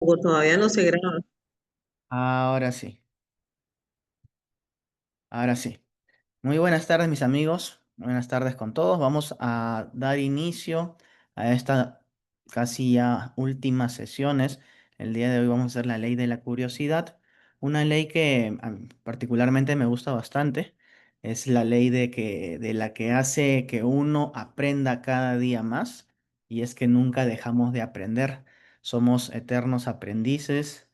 O todavía no se graba. Ahora sí, ahora sí. Muy buenas tardes, mis amigos. Buenas tardes con todos. Vamos a dar inicio a esta casi ya últimas sesiones. El día de hoy vamos a hacer la ley de la curiosidad, una ley que particularmente me gusta bastante. Es la ley de la que hace que uno aprenda cada día más, y es que nunca dejamos de aprender. Somos eternos aprendices.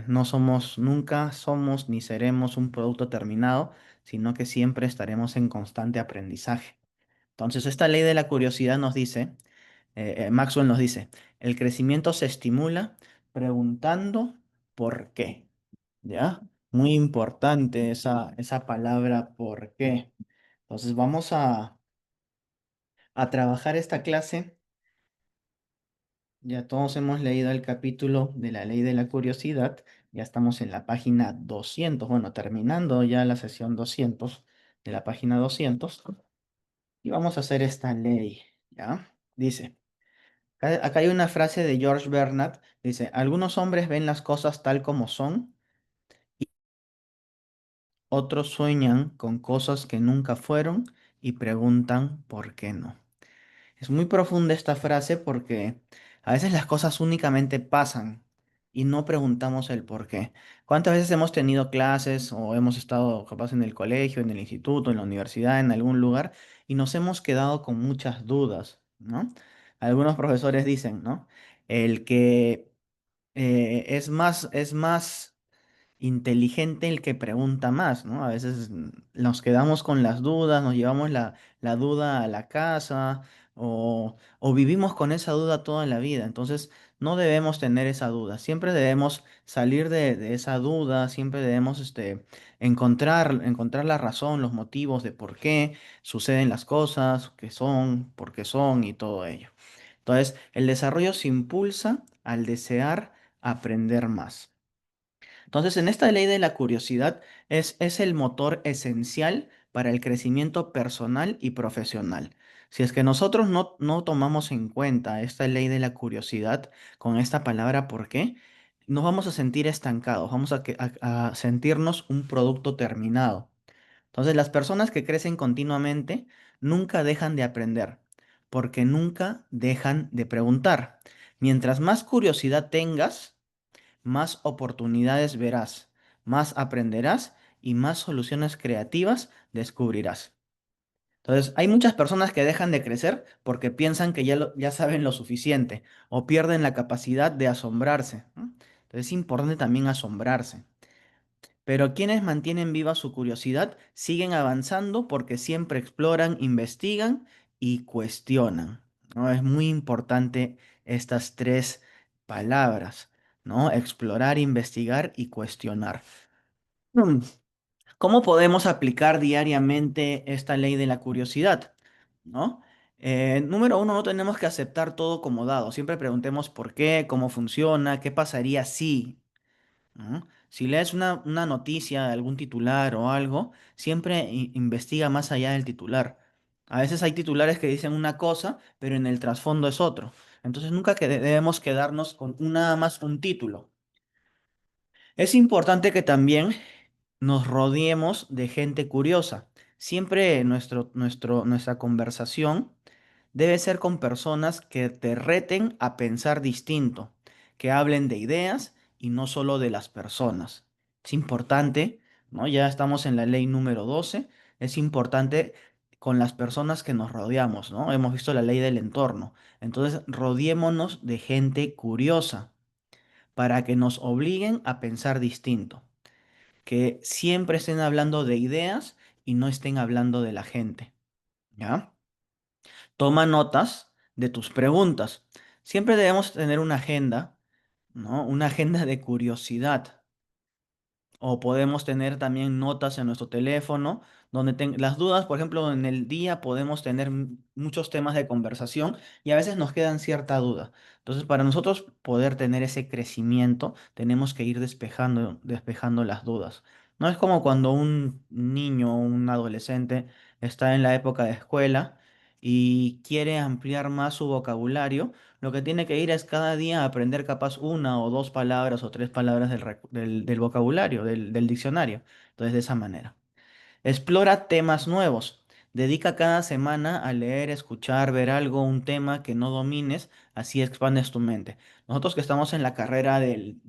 No somos, nunca somos ni seremos un producto terminado, sino que siempre estaremos en constante aprendizaje. Entonces, esta ley de la curiosidad nos dice, Maxwell nos dice, el crecimiento se estimula preguntando por qué. ¿Ya? Muy importante esa palabra por qué. Entonces, vamos a trabajar esta clase. Ya todos hemos leído el capítulo de la ley de la curiosidad. Ya estamos en la página 200. Bueno, terminando ya la sesión 200 de la página 200. Y vamos a hacer esta ley, ¿ya? Dice, acá hay una frase de George Bernard. Dice, algunos hombres ven las cosas tal como son, otros sueñan con cosas que nunca fueron y preguntan por qué no. Es muy profunda esta frase porque a veces las cosas únicamente pasan y no preguntamos el por qué. ¿Cuántas veces hemos tenido clases o hemos estado capaz en el colegio, en el instituto, en la universidad, en algún lugar y nos hemos quedado con muchas dudas, ¿no? Algunos profesores dicen, ¿no? El que es más inteligente el que pregunta más, ¿no? A veces nos quedamos con las dudas, nos llevamos la duda a la casa o vivimos con esa duda toda la vida. Entonces, no debemos tener esa duda. Siempre debemos salir de esa duda, siempre debemos encontrar la razón, los motivos de por qué suceden las cosas, qué son, por qué son y todo ello. Entonces, el desarrollo se impulsa al desear aprender más. Entonces, en esta ley de la curiosidad es el motor esencial para el crecimiento personal y profesional. Si es que nosotros no tomamos en cuenta esta ley de la curiosidad con esta palabra ¿por qué? Nos vamos a sentir estancados, vamos a sentirnos un producto terminado. Entonces, las personas que crecen continuamente nunca dejan de aprender, porque nunca dejan de preguntar. Mientras más curiosidad tengas, más oportunidades verás, más aprenderás y más soluciones creativas descubrirás. Entonces, hay muchas personas que dejan de crecer porque piensan que ya saben lo suficiente o pierden la capacidad de asombrarse, ¿no? Entonces, es importante también asombrarse. Pero quienes mantienen viva su curiosidad siguen avanzando porque siempre exploran, investigan y cuestionan, ¿no? Es muy importante estas tres palabras, ¿no? Explorar, investigar y cuestionar. Mm, ¿Cómo podemos aplicar diariamente esta ley de la curiosidad? ¿No? Número uno, no tenemos que aceptar todo como dado. Siempre preguntemos por qué, cómo funciona, qué pasaría si. ¿No? Si lees una noticia, algún titular o algo, siempre investiga más allá del titular. A veces hay titulares que dicen una cosa, pero en el trasfondo es otro. Entonces nunca debemos quedarnos con nada más un título. Es importante que también nos rodeemos de gente curiosa. Siempre nuestra conversación debe ser con personas que te reten a pensar distinto, que hablen de ideas y no solo de las personas. Es importante, ¿no? Ya estamos en la ley número 12. Es importante con las personas que nos rodeamos, ¿no? Hemos visto la ley del entorno. Entonces, rodeémonos de gente curiosa para que nos obliguen a pensar distinto, que siempre estén hablando de ideas y no estén hablando de la gente, ¿ya? Toma notas de tus preguntas. Siempre debemos tener una agenda, ¿no? Una agenda de curiosidad. O podemos tener también notas en nuestro teléfono, donde las dudas, por ejemplo, en el día podemos tener muchos temas de conversación y a veces nos quedan cierta duda. Entonces, para nosotros poder tener ese crecimiento, tenemos que ir despejando las dudas. No es como cuando un niño o un adolescente está en la época de escuela y quiere ampliar más su vocabulario, lo que tiene que ir es cada día a aprender capaz una o dos palabras o tres palabras del vocabulario, del diccionario. Entonces, de esa manera. Explora temas nuevos. Dedica cada semana a leer, escuchar, ver algo, un tema que no domines, así expandes tu mente. Nosotros que estamos en la carrera del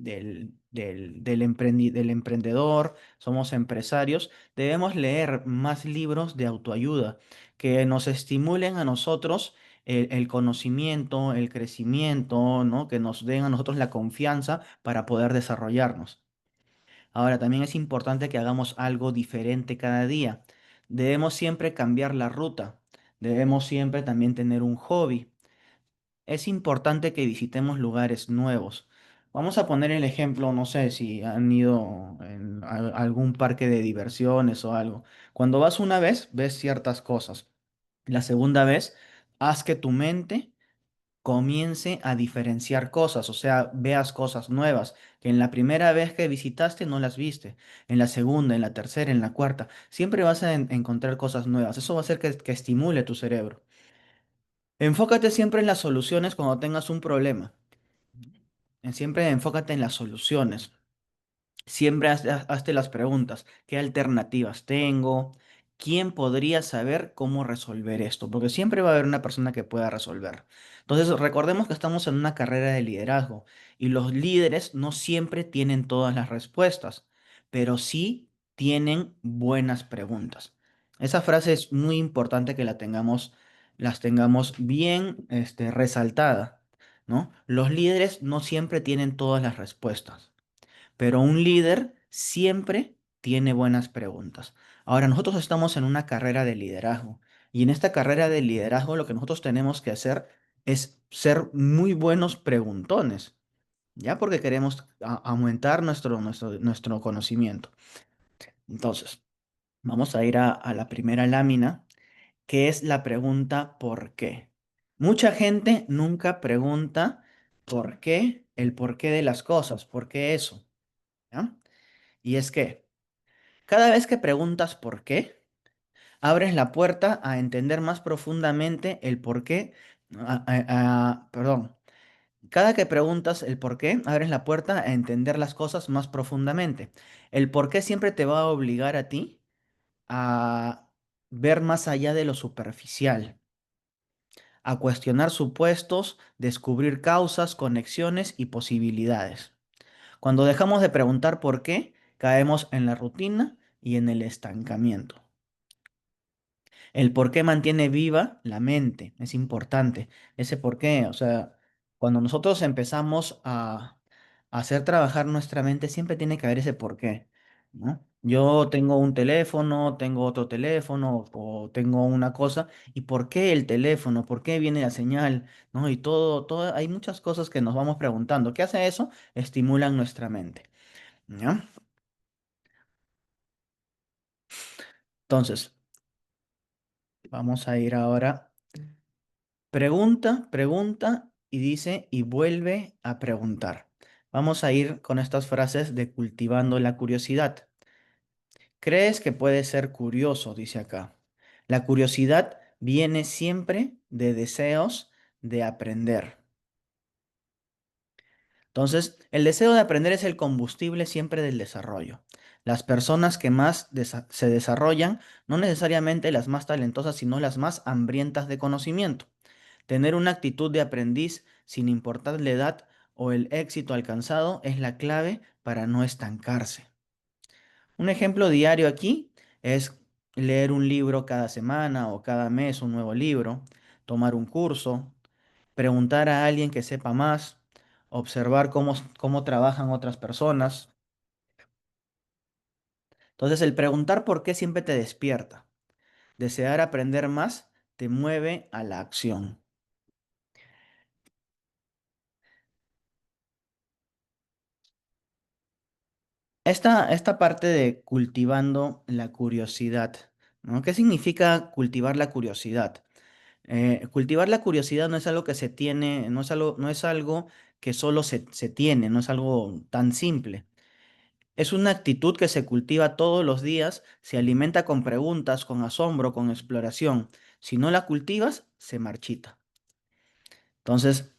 emprendedor, somos empresarios, debemos leer más libros de autoayuda que nos estimulen a nosotros el conocimiento, el crecimiento, ¿no? Que nos den a nosotros la confianza para poder desarrollarnos. Ahora, también es importante que hagamos algo diferente cada día. Debemos siempre cambiar la ruta. Debemos siempre también tener un hobby. Es importante que visitemos lugares nuevos. Vamos a poner el ejemplo, no sé si han ido en algún parque de diversiones o algo. Cuando vas una vez, ves ciertas cosas. La segunda vez, haz que tu mente comience a diferenciar cosas, o sea, veas cosas nuevas que en la primera vez que visitaste no las viste, en la segunda, en la tercera, en la cuarta, siempre vas a encontrar cosas nuevas. Eso va a hacer que estimule tu cerebro. Enfócate siempre en las soluciones cuando tengas un problema. Siempre enfócate en las soluciones. Siempre hazte las preguntas, ¿qué alternativas tengo? ¿Quién podría saber cómo resolver esto? Porque siempre va a haber una persona que pueda resolver. Entonces, recordemos que estamos en una carrera de liderazgo y los líderes no siempre tienen todas las respuestas, pero sí tienen buenas preguntas. Esa frase es muy importante que las tengamos bien, resaltada, ¿no? Los líderes no siempre tienen todas las respuestas, pero un líder siempre tiene buenas preguntas. Ahora, nosotros estamos en una carrera de liderazgo y en esta carrera de liderazgo lo que nosotros tenemos que hacer es ser muy buenos preguntones, ¿ya? Porque queremos aumentar nuestro conocimiento. Entonces, vamos a ir a la primera lámina, que es la pregunta ¿por qué? Mucha gente nunca pregunta por qué, el porqué de las cosas, ¿por qué eso? ¿Ya? Y es que cada vez que preguntas por qué, abres la puerta a entender más profundamente el por qué. Perdón. Cada que preguntas el por qué, abres la puerta a entender las cosas más profundamente. El por qué siempre te va a obligar a ti a ver más allá de lo superficial, a cuestionar supuestos, descubrir causas, conexiones y posibilidades. Cuando dejamos de preguntar por qué, caemos en la rutina y en el estancamiento. El por qué mantiene viva la mente, es importante. Ese por qué, o sea, cuando nosotros empezamos a hacer trabajar nuestra mente, siempre tiene que haber ese por qué, ¿no? Yo tengo un teléfono, tengo otro teléfono o tengo una cosa, ¿y por qué el teléfono? ¿Por qué viene la señal? ¿No? Y hay muchas cosas que nos vamos preguntando. ¿Qué hace eso? Estimulan nuestra mente, ¿ya? Entonces, vamos a ir ahora. Pregunta, pregunta y dice y vuelve a preguntar. Vamos a ir con estas frases de cultivando la curiosidad. ¿Crees que puedes ser curioso? Dice acá. La curiosidad viene siempre de deseos de aprender. Entonces, el deseo de aprender es el combustible siempre del desarrollo. Las personas que más se desarrollan, no necesariamente las más talentosas, sino las más hambrientas de conocimiento. Tener una actitud de aprendiz sin importar la edad o el éxito alcanzado es la clave para no estancarse. Un ejemplo diario aquí es leer un libro cada semana o cada mes, un nuevo libro, tomar un curso, preguntar a alguien que sepa más, observar cómo trabajan otras personas. Entonces, el preguntar por qué siempre te despierta. Desear aprender más te mueve a la acción. Esta parte de cultivando la curiosidad, ¿no? ¿Qué significa cultivar la curiosidad? Cultivar la curiosidad no es algo que se tiene, no es algo que solo se tiene, no es algo tan simple. Es una actitud que se cultiva todos los días, se alimenta con preguntas, con asombro, con exploración. Si no la cultivas, se marchita. Entonces,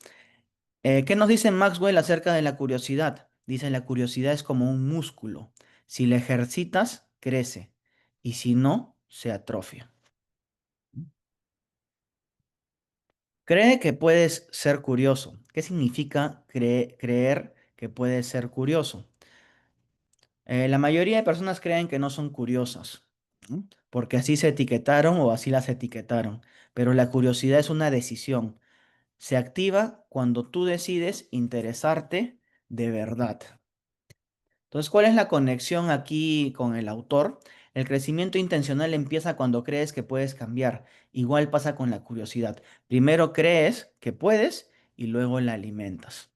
¿qué nos dice Maxwell acerca de la curiosidad? Dice, la curiosidad es como un músculo. Si la ejercitas, crece. Y si no, se atrofia. Cree que puedes ser curioso. ¿Qué significa creer que puedes ser curioso? La mayoría de personas creen que no son curiosas, ¿no? Porque así se etiquetaron o así las etiquetaron. Pero la curiosidad es una decisión. Se activa cuando tú decides interesarte de verdad. Entonces, ¿cuál es la conexión aquí con el autor? El crecimiento intencional empieza cuando crees que puedes cambiar. Igual pasa con la curiosidad. Primero crees que puedes y luego la alimentas.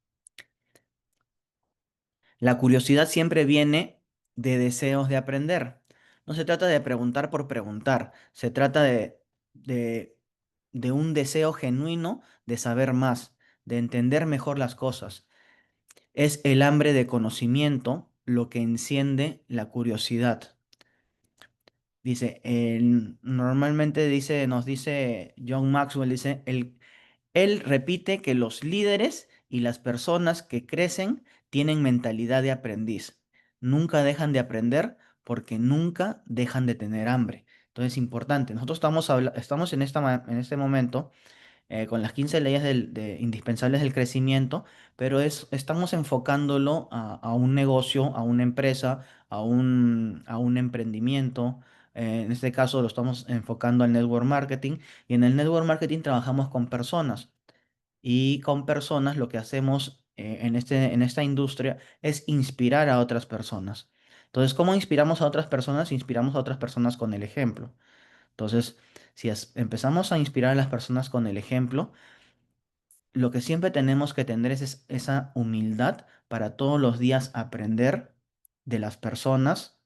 La curiosidad siempre viene de deseos de aprender. No se trata de preguntar por preguntar, se trata de, de un deseo genuino de saber más, de entender mejor las cosas. Es el hambre de conocimiento lo que enciende la curiosidad. Dice, normalmente dice, nos dice John Maxwell, dice, él repite que los líderes y las personas que crecen tienen mentalidad de aprendiz. Nunca dejan de aprender porque nunca dejan de tener hambre. Entonces es importante. Nosotros estamos en en este momento con las 15 leyes indispensables del crecimiento, pero estamos enfocándolo a un negocio, a una empresa, a un emprendimiento. En este caso lo estamos enfocando al network marketing y en el network marketing trabajamos con personas y con personas lo que hacemos en esta industria es inspirar a otras personas. Entonces, ¿cómo inspiramos a otras personas? Inspiramos a otras personas con el ejemplo. Entonces, si empezamos a inspirar a las personas con el ejemplo, lo que siempre tenemos que tener es esa humildad para todos los días aprender de las personas.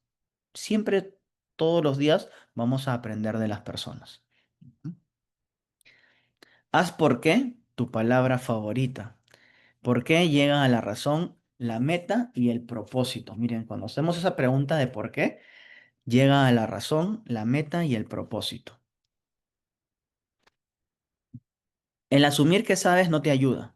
Siempre, todos los días, vamos a aprender de las personas. Ujú. Haz por qué tu palabra favorita. ¿Por qué llega a la razón la meta y el propósito? Miren, cuando hacemos esa pregunta de por qué, llega a la razón la meta y el propósito. El asumir que sabes no te ayuda.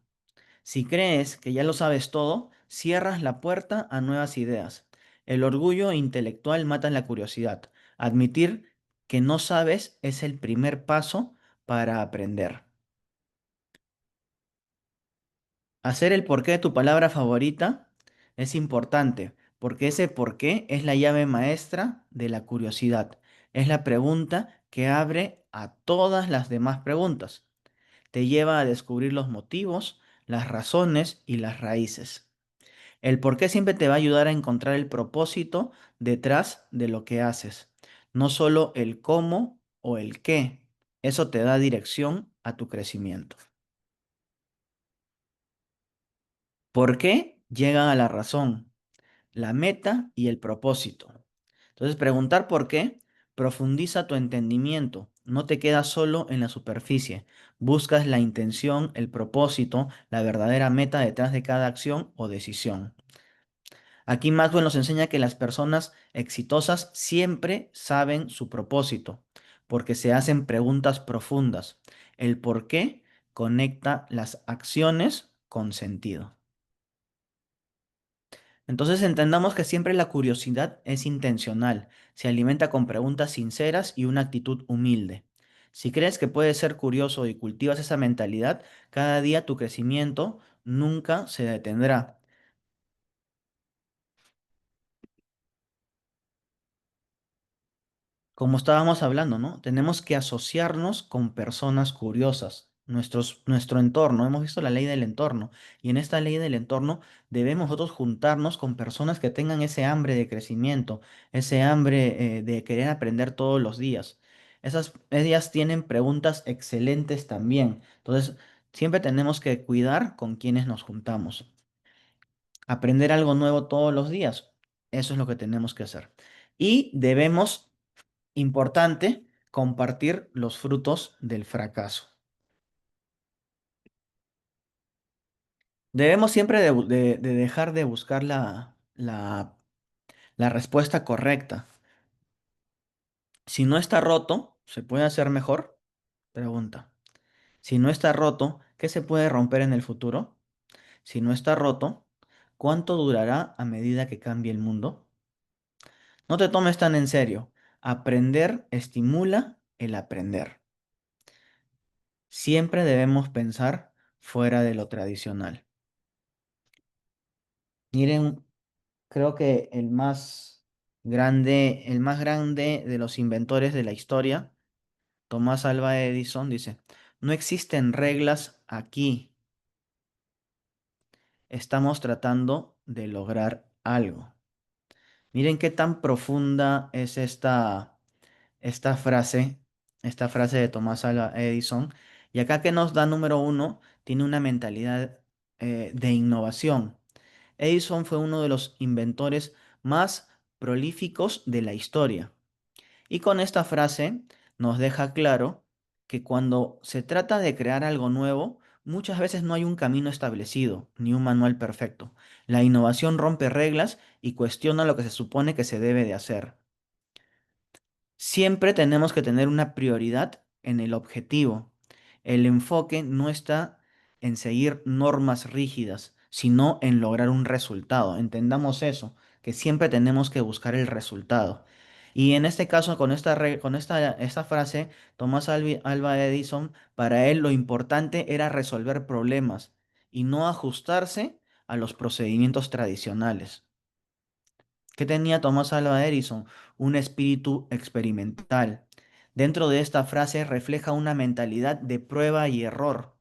Si crees que ya lo sabes todo, cierras la puerta a nuevas ideas. El orgullo intelectual mata la curiosidad. Admitir que no sabes es el primer paso para aprender. Hacer el porqué de tu palabra favorita es importante, porque ese porqué es la llave maestra de la curiosidad. Es la pregunta que abre a todas las demás preguntas. Te lleva a descubrir los motivos, las razones y las raíces. El por qué siempre te va a ayudar a encontrar el propósito detrás de lo que haces, no solo el cómo o el qué. Eso te da dirección a tu crecimiento. ¿Por qué? Llegan a la razón, la meta y el propósito. Entonces, preguntar por qué profundiza tu entendimiento. No te quedas solo en la superficie. Buscas la intención, el propósito, la verdadera meta detrás de cada acción o decisión. Aquí Maxwell nos enseña que las personas exitosas siempre saben su propósito, porque se hacen preguntas profundas. El por qué conecta las acciones con sentido. Entonces entendamos que siempre la curiosidad es intencional, se alimenta con preguntas sinceras y una actitud humilde. Si crees que puedes ser curioso y cultivas esa mentalidad, cada día tu crecimiento nunca se detendrá. Como estábamos hablando, ¿no? Tenemos que asociarnos con personas curiosas. Nuestro entorno, hemos visto la ley del entorno, y en esta ley del entorno debemos nosotros juntarnos con personas que tengan ese hambre de crecimiento, ese hambre de querer aprender todos los días. Ellas tienen preguntas excelentes también. Entonces, siempre tenemos que cuidar con quienes nos juntamos. Aprender algo nuevo todos los días. Eso es lo que tenemos que hacer. Y debemos importante compartir los frutos del fracaso. Debemos siempre de dejar de buscar la respuesta correcta. Si no está roto, ¿se puede hacer mejor? Pregunta. Si no está roto, ¿qué se puede romper en el futuro? Si no está roto, ¿cuánto durará a medida que cambie el mundo? No te tomes tan en serio. Aprender estimula el aprender. Siempre debemos pensar fuera de lo tradicional. Miren, creo que el más grande de los inventores de la historia, Tomás Alva Edison, dice, no existen reglas aquí, estamos tratando de lograr algo. Miren qué tan profunda es esta frase, esta frase de Tomás Alva Edison. Y acá que nos da número uno, tiene una mentalidad de innovación. Edison fue uno de los inventores más prolíficos de la historia. Y con esta frase nos deja claro que cuando se trata de crear algo nuevo, muchas veces no hay un camino establecido, ni un manual perfecto. La innovación rompe reglas y cuestiona lo que se supone que se debe de hacer. Siempre tenemos que tener una prioridad en el objetivo. El enfoque no está en seguir normas rígidas, sino en lograr un resultado. Entendamos eso, que siempre tenemos que buscar el resultado. Y en este caso, esta frase, Alva Edison, para él lo importante era resolver problemas y no ajustarse a los procedimientos tradicionales. ¿Qué tenía Thomas Alva Edison? Un espíritu experimental. Dentro de esta frase refleja una mentalidad de prueba y error.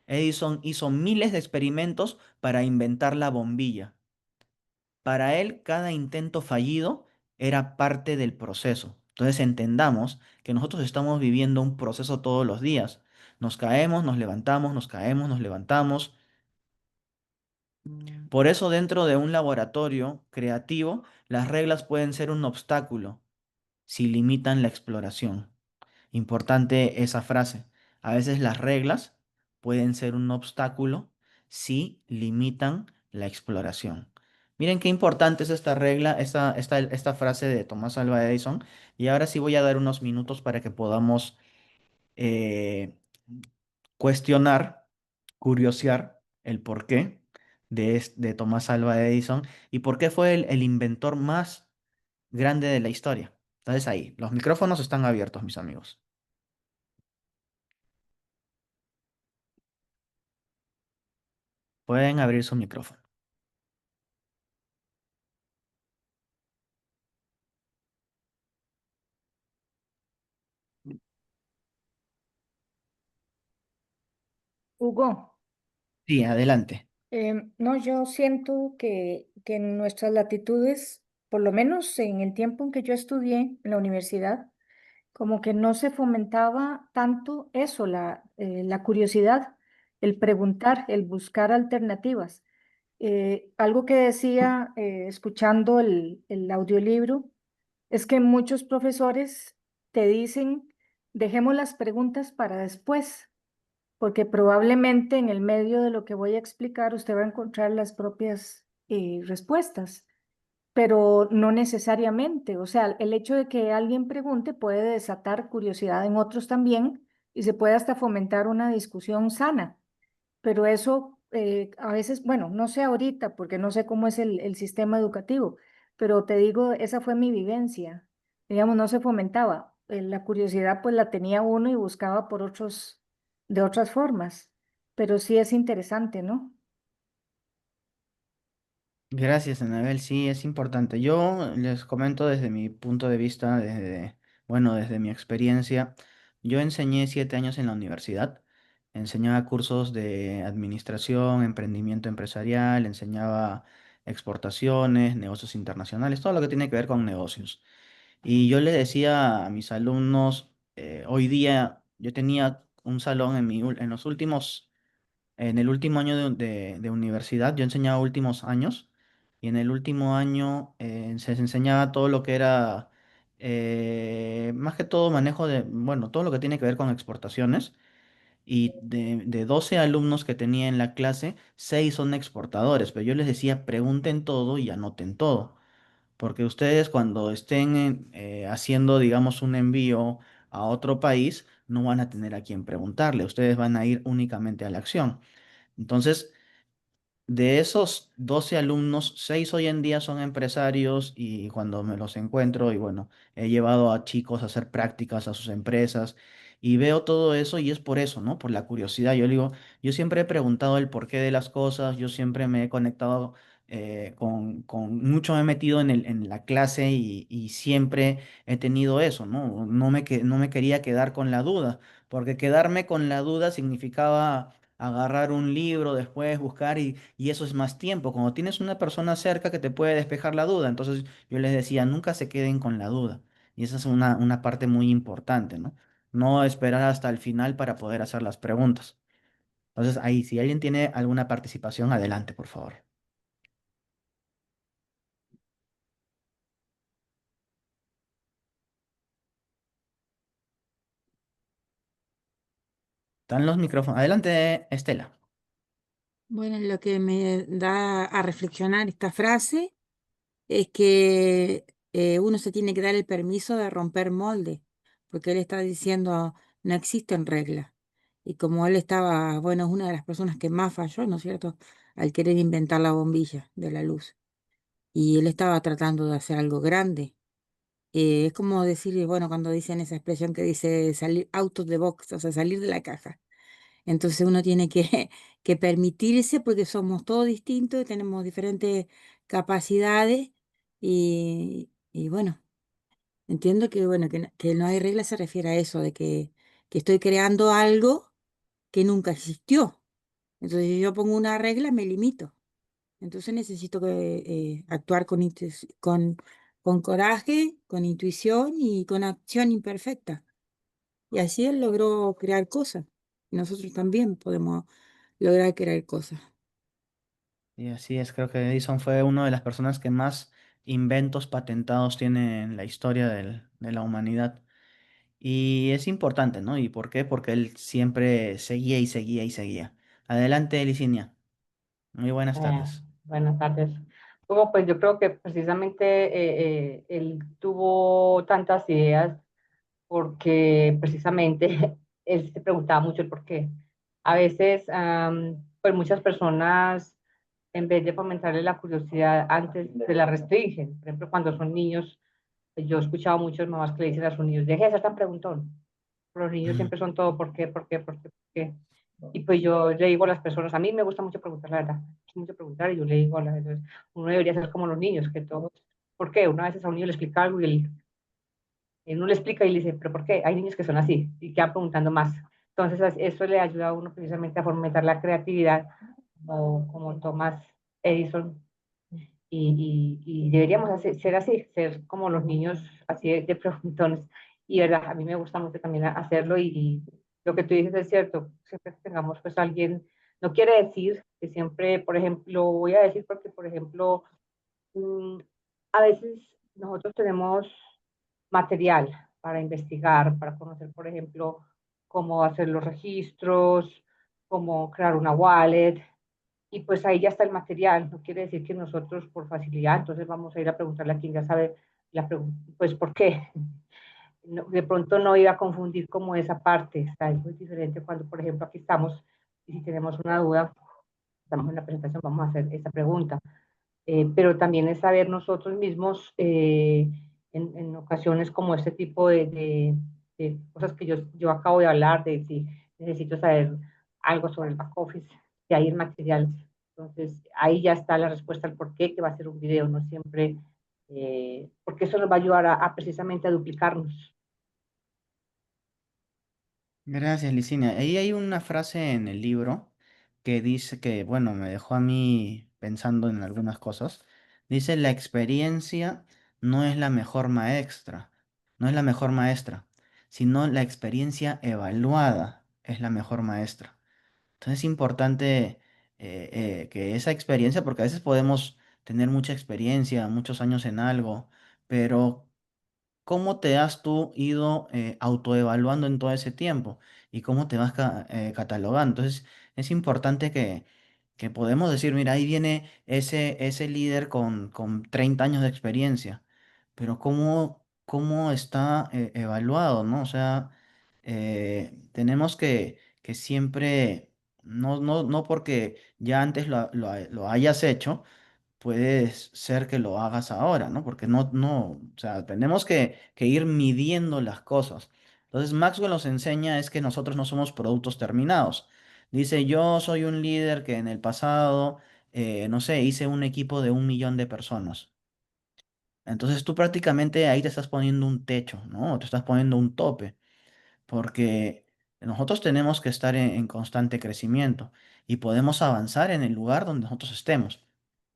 Edison hizo miles de experimentos para inventar la bombilla. Para él, cada intento fallido era parte del proceso. Entonces entendamos que nosotros estamos viviendo un proceso todos los días. Nos caemos, nos levantamos, nos caemos, nos levantamos. Por eso dentro de un laboratorio creativo, las reglas pueden ser un obstáculo si limitan la exploración. Importante esa frase. A veces las reglas pueden ser un obstáculo si limitan la exploración. Miren qué importante es esta regla, esta frase de Tomás Alva Edison. Y ahora sí voy a dar unos minutos para que podamos eh, cuestionar, curiosear el porqué de Tomás Alva Edison y por qué fue el inventor más grande de la historia. Entonces ahí, los micrófonos están abiertos, mis amigos. Pueden abrir su micrófono. Hugo, Sí, adelante. no, yo siento que en nuestras latitudes, por lo menos en el tiempo en que yo estudié en la universidad, como que no se fomentaba tanto eso, la curiosidad, el preguntar, el buscar alternativas. Algo que decía escuchando el audiolibro es que muchos profesores te dicen, dejemos las preguntas para después, porque probablemente en el medio de lo que voy a explicar usted va a encontrar las propias respuestas, pero no necesariamente. O sea, el hecho de que alguien pregunte puede desatar curiosidad en otros también y se puede hasta fomentar una discusión sana, pero eso a veces, bueno, no sé ahorita porque no sé cómo es el sistema educativo, pero te digo, esa fue mi vivencia. Digamos, no se fomentaba. La curiosidad pues la tenía uno y buscaba por otros, de otras formas, pero sí es interesante, ¿no? Gracias, Anabel. Sí, es importante. Yo les comento desde mi punto de vista, desde mi experiencia. Yo enseñé 7 años en la universidad. Enseñaba cursos de administración, emprendimiento empresarial, enseñaba exportaciones, negocios internacionales, todo lo que tiene que ver con negocios. Y yo le decía a mis alumnos, hoy día yo tenía un salón en los últimos en el último año de universidad. Yo enseñaba últimos años y en el último año se enseñaba todo lo que era, más que todo manejo bueno, todo lo que tiene que ver con exportaciones. Y de 12 alumnos que tenía en la clase, 6 son exportadores, pero yo les decía, pregunten todo y anoten todo. Porque ustedes cuando estén haciendo, digamos, un envío a otro país, no van a tener a quien preguntarle, ustedes van a ir únicamente a la acción. Entonces, de esos 12 alumnos, 6 hoy en día son empresarios y cuando me los encuentro, y bueno, he llevado a chicos a hacer prácticas a sus empresas y veo todo eso y es por eso, ¿no? Por la curiosidad. Yo digo, yo siempre he preguntado el porqué de las cosas, yo siempre me he conectado mucho me he metido en la clase y siempre he tenido eso, ¿no? No me quería quedar con la duda, porque quedarme con la duda significaba agarrar un libro, después buscar y eso es más tiempo. Cuando tienes una persona cerca que te puede despejar la duda, entonces yo les decía, nunca se queden con la duda. Y esa es una parte muy importante, ¿no? No esperar hasta el final para poder hacer las preguntas. Entonces ahí, si alguien tiene alguna participación, adelante, por favor. Están los micrófonos. Adelante, Estela. Bueno, lo que me da a reflexionar esta frase es que uno se tiene que dar el permiso de romper molde, porque él está diciendo no existen reglas. Y como él estaba, bueno, es una de las personas que más falló, ¿no es cierto?, al querer inventar la bombilla de la luz. Y él estaba tratando de hacer algo grande. Es como decir, bueno, cuando dicen esa expresión que dice salir out of the box, o sea, salir de la caja. Entonces uno tiene que, que permitirse porque somos todos distintos y tenemos diferentes capacidades y bueno, entiendo que, bueno, que no hay reglas se refiere a eso, de que estoy creando algo que nunca existió. Entonces si yo pongo una regla, me limito. Entonces necesito actuar con coraje, con intuición y con acción imperfecta. Y así él logró crear cosas. Y nosotros también podemos lograr crear cosas. Y así es, creo que Edison fue una de las personas que más inventos patentados tiene en la historia de la humanidad. Y es importante, ¿no? ¿Y por qué? Porque él siempre seguía y seguía y seguía. Adelante, Licinia. Muy buenas tardes. Buenas tardes. Como pues yo creo que precisamente él tuvo tantas ideas porque precisamente él se preguntaba mucho el por qué. A veces, pues muchas personas, en vez de fomentarle la curiosidad, antes se la restringen. Por ejemplo, cuando son niños, yo he escuchado muchas mamás que le dicen a sus niños, deje de ser tan preguntón. Los niños Mm. siempre son todo, ¿por qué, por qué, por qué, por qué? Y pues yo le digo a las personas, a mí me gusta mucho preguntar, la verdad, me gusta mucho preguntar y yo le digo a las veces, uno debería ser como los niños, que todos, ¿por qué? Una vez a un niño le explica algo y él no le explica y le dice, ¿pero por qué? Hay niños que son así y quedan preguntando más. Entonces eso le ayuda a uno precisamente a fomentar la creatividad, como Thomas Edison, y deberíamos ser así, ser como los niños, así de preguntones. Y verdad, a mí me gusta mucho también hacerlo y lo que tú dices es cierto, siempre que tengamos pues alguien, no quiere decir que siempre, por ejemplo, voy a decir porque, por ejemplo, mm, a veces nosotros tenemos material para investigar, para conocer, por ejemplo, cómo hacer los registros, cómo crear una wallet, y pues ahí ya está el material, no quiere decir que nosotros por facilidad, entonces vamos a ir a preguntarle a quien ya sabe, pues por qué. No, de pronto no iba a confundir como esa parte, está, es muy diferente cuando, por ejemplo, aquí estamos y si tenemos una duda, estamos en la presentación, vamos a hacer esa pregunta. Pero también es saber nosotros mismos en ocasiones como este tipo de cosas que yo acabo de hablar, de si necesito saber algo sobre el back office, si hay el material. Entonces, ahí ya está la respuesta al por qué, que va a ser un video, no siempre, porque eso nos va a ayudar a precisamente a duplicarnos. Gracias, Licinia. Ahí hay una frase en el libro que dice que, bueno, me dejó a mí pensando en algunas cosas. Dice, la experiencia no es la mejor maestra, no es la mejor maestra, sino la experiencia evaluada es la mejor maestra. Entonces es importante que esa experiencia, porque a veces podemos tener mucha experiencia, muchos años en algo, pero ¿cómo te has tú ido autoevaluando en todo ese tiempo? ¿Y cómo te vas catalogando? Entonces, es importante que podemos decir, mira, ahí viene ese líder con 30 años de experiencia, pero ¿cómo está evaluado, ¿no? O sea, tenemos que siempre, no porque ya antes lo hayas hecho, puedes ser que lo hagas ahora, ¿no? Porque o sea, tenemos que ir midiendo las cosas. Entonces, Maxwell nos enseña es que nosotros no somos productos terminados. Dice, yo soy un líder que en el pasado, no sé, hice un equipo de 1 millón de personas. Entonces tú prácticamente ahí te estás poniendo un techo, ¿no? Te estás poniendo un tope, porque nosotros tenemos que estar en constante crecimiento y podemos avanzar en el lugar donde nosotros estemos.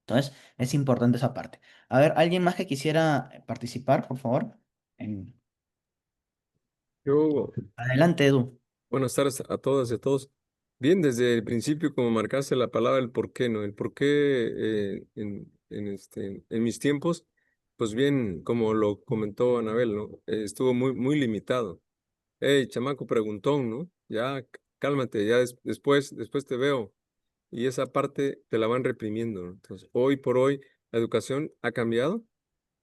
Entonces, es importante esa parte. A ver, ¿alguien más que quisiera participar, por favor? En- Yo, Adelante, Edu. buenas tardes a todas y a todos. Bien, desde el principio, como marcaste la palabra, el por qué, ¿no? El por qué en mis tiempos, pues bien, como lo comentó Anabel, ¿no? Estuvo muy limitado. Hey, chamaco preguntón, ¿no? Ya, cálmate, ya después te veo. Y esa parte te la van reprimiendo, ¿no? Entonces, hoy por hoy, la educación ha cambiado.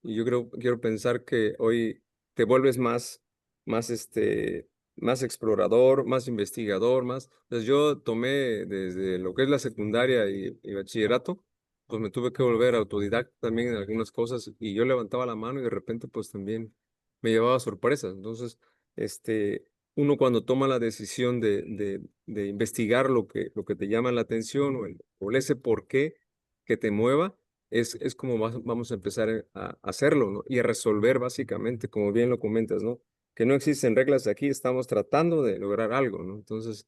Y yo quiero pensar que hoy te vuelves más explorador, más investigador, más. Entonces yo tomé desde lo que es la secundaria y bachillerato, pues me tuve que volver autodidacta también en algunas cosas y yo levantaba la mano y de repente pues también me llevaba sorpresas. Entonces, este, uno cuando toma la decisión de investigar lo que te llama la atención o ese por qué que te mueva, es como vamos a empezar a hacerlo, ¿no? Y a resolver básicamente, como bien lo comentas, ¿no? Que no existen reglas aquí, estamos tratando de lograr algo, ¿no? Entonces,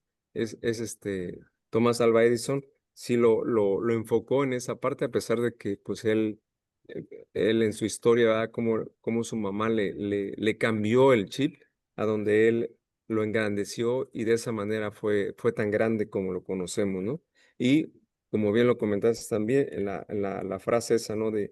Thomas Alva Edison sí lo enfocó en esa parte, a pesar de que, pues, eh, él en su historia, ¿verdad? Como su mamá le cambió el chip a donde él lo engrandeció y de esa manera fue tan grande como lo conocemos, ¿no? Y como bien lo comentaste también, en la frase esa, ¿no? De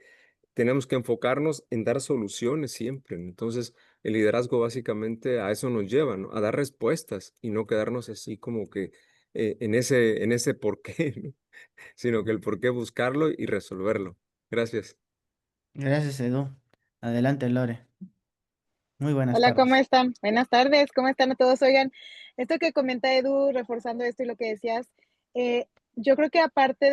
tenemos que enfocarnos en dar soluciones siempre, ¿no? Entonces, el liderazgo básicamente a eso nos lleva, ¿no? A dar respuestas y no quedarnos así como que en ese por qué, ¿no? Sino que el por qué buscarlo y resolverlo. Gracias. Gracias, Edu. Adelante, Lore. Muy buenas Hola, ¿cómo tardes. están? Buenas tardes, ¿cómo están a todos? Oigan, esto que comenta Edu, reforzando esto y lo que decías, eh, yo creo que aparte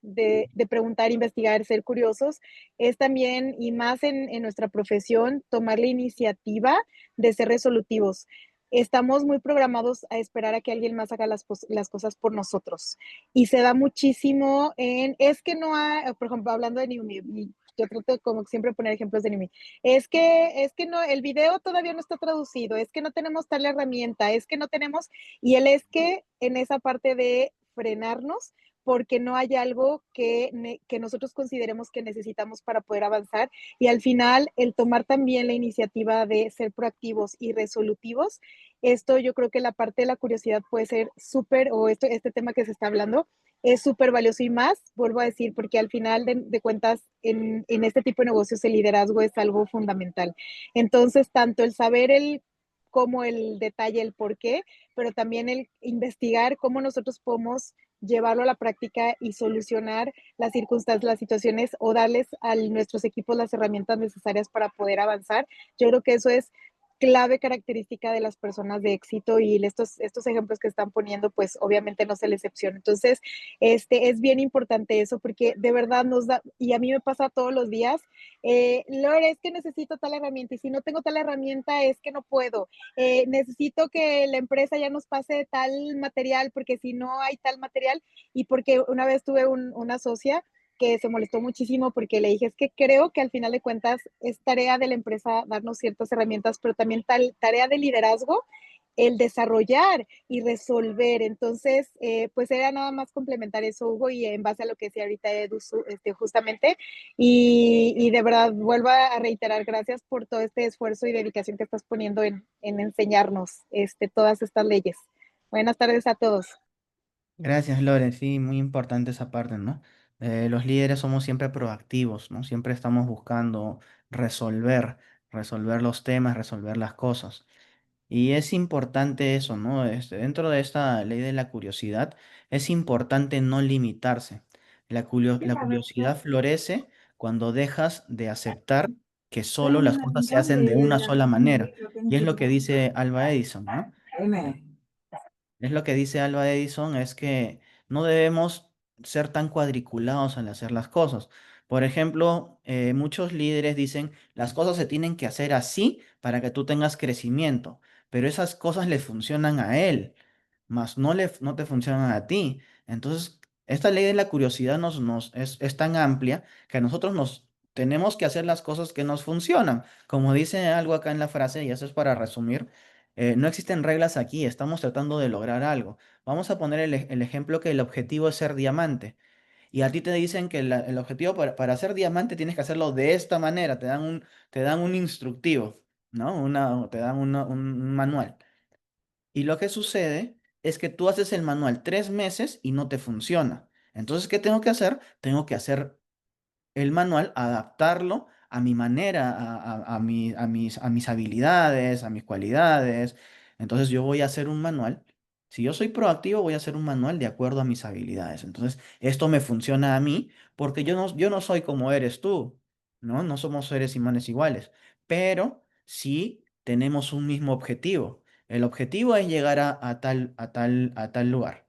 de preguntar, investigar, ser curiosos, es también, y más en nuestra profesión, tomar la iniciativa de ser resolutivos. Estamos muy programados a esperar a que alguien más haga las cosas por nosotros. Y se da muchísimo es que no hay, por ejemplo, hablando de Niumi, y yo trato como siempre poner ejemplos de Niumi, es que no, el video todavía no está traducido, es que no tenemos tal herramienta, es que no tenemos, y él es que en esa parte de frenarnos, porque no hay algo que nosotros consideremos que necesitamos para poder avanzar. Y al final, el tomar también la iniciativa de ser proactivos y resolutivos, esto yo creo que la parte de la curiosidad puede ser súper, o este tema que se está hablando, es súper valioso y más, vuelvo a decir, porque al final de cuentas en este tipo de negocios el liderazgo es algo fundamental. Entonces, tanto el saber como el detalle, el por qué, pero también el investigar cómo nosotros podemos llevarlo a la práctica y solucionar las circunstancias, las situaciones o darles a nuestros equipos las herramientas necesarias para poder avanzar. Yo creo que eso es clave característica de las personas de éxito y estos ejemplos que están poniendo, pues obviamente no se la excepción. Entonces, es bien importante eso porque de verdad nos da, y a mí me pasa todos los días, Lore, es que necesito tal herramienta y si no tengo tal herramienta es que no puedo. Necesito que la empresa ya nos pase tal material porque si no hay tal material y porque una vez tuve una socia que se molestó muchísimo porque le dije, es que creo que al final de cuentas es tarea de la empresa darnos ciertas herramientas, pero también tarea de liderazgo el desarrollar y resolver. Entonces, pues era nada más complementar eso, Hugo, y en base a lo que decía ahorita Edu, justamente, y de verdad vuelvo a reiterar, gracias por todo este esfuerzo y dedicación que estás poniendo en enseñarnos todas estas leyes. Buenas tardes a todos. Gracias, Lore. Sí, muy importante esa parte, ¿no? Los líderes somos siempre proactivos, ¿no? Siempre estamos buscando resolver, resolver los temas, resolver las cosas. Y es importante eso, ¿no? Dentro de esta ley de la curiosidad, es importante no limitarse. La curiosidad florece cuando dejas de aceptar que solo las cosas se hacen de una sola manera. Y es lo que dice Alba Edison, ¿no? Es lo que dice Alba Edison, es que no debemos ser tan cuadriculados al hacer las cosas. Por ejemplo, muchos líderes dicen, las cosas se tienen que hacer así para que tú tengas crecimiento, pero esas cosas le funcionan a él, mas no te funcionan a ti. Entonces, esta ley de la curiosidad es tan amplia que a nosotros nos tenemos que hacer las cosas que nos funcionan. Como dice algo acá en la frase, y eso es para resumir, no existen reglas aquí, estamos tratando de lograr algo. Vamos a poner el ejemplo que el objetivo es ser diamante. Y a ti te dicen que el objetivo para ser diamante tienes que hacerlo de esta manera, te dan un instructivo, ¿no? Te dan un manual. Y lo que sucede es que tú haces el manual 3 meses y no te funciona. Entonces, ¿qué tengo que hacer? Tengo que hacer el manual, adaptarlo a mi manera, a mis habilidades, a mis cualidades. Entonces yo voy a hacer un manual. Si yo soy proactivo, voy a hacer un manual de acuerdo a mis habilidades. Entonces, esto me funciona a mí porque yo no soy como eres tú, ¿no? No somos seres humanos iguales, pero sí tenemos un mismo objetivo. El objetivo es llegar a tal lugar.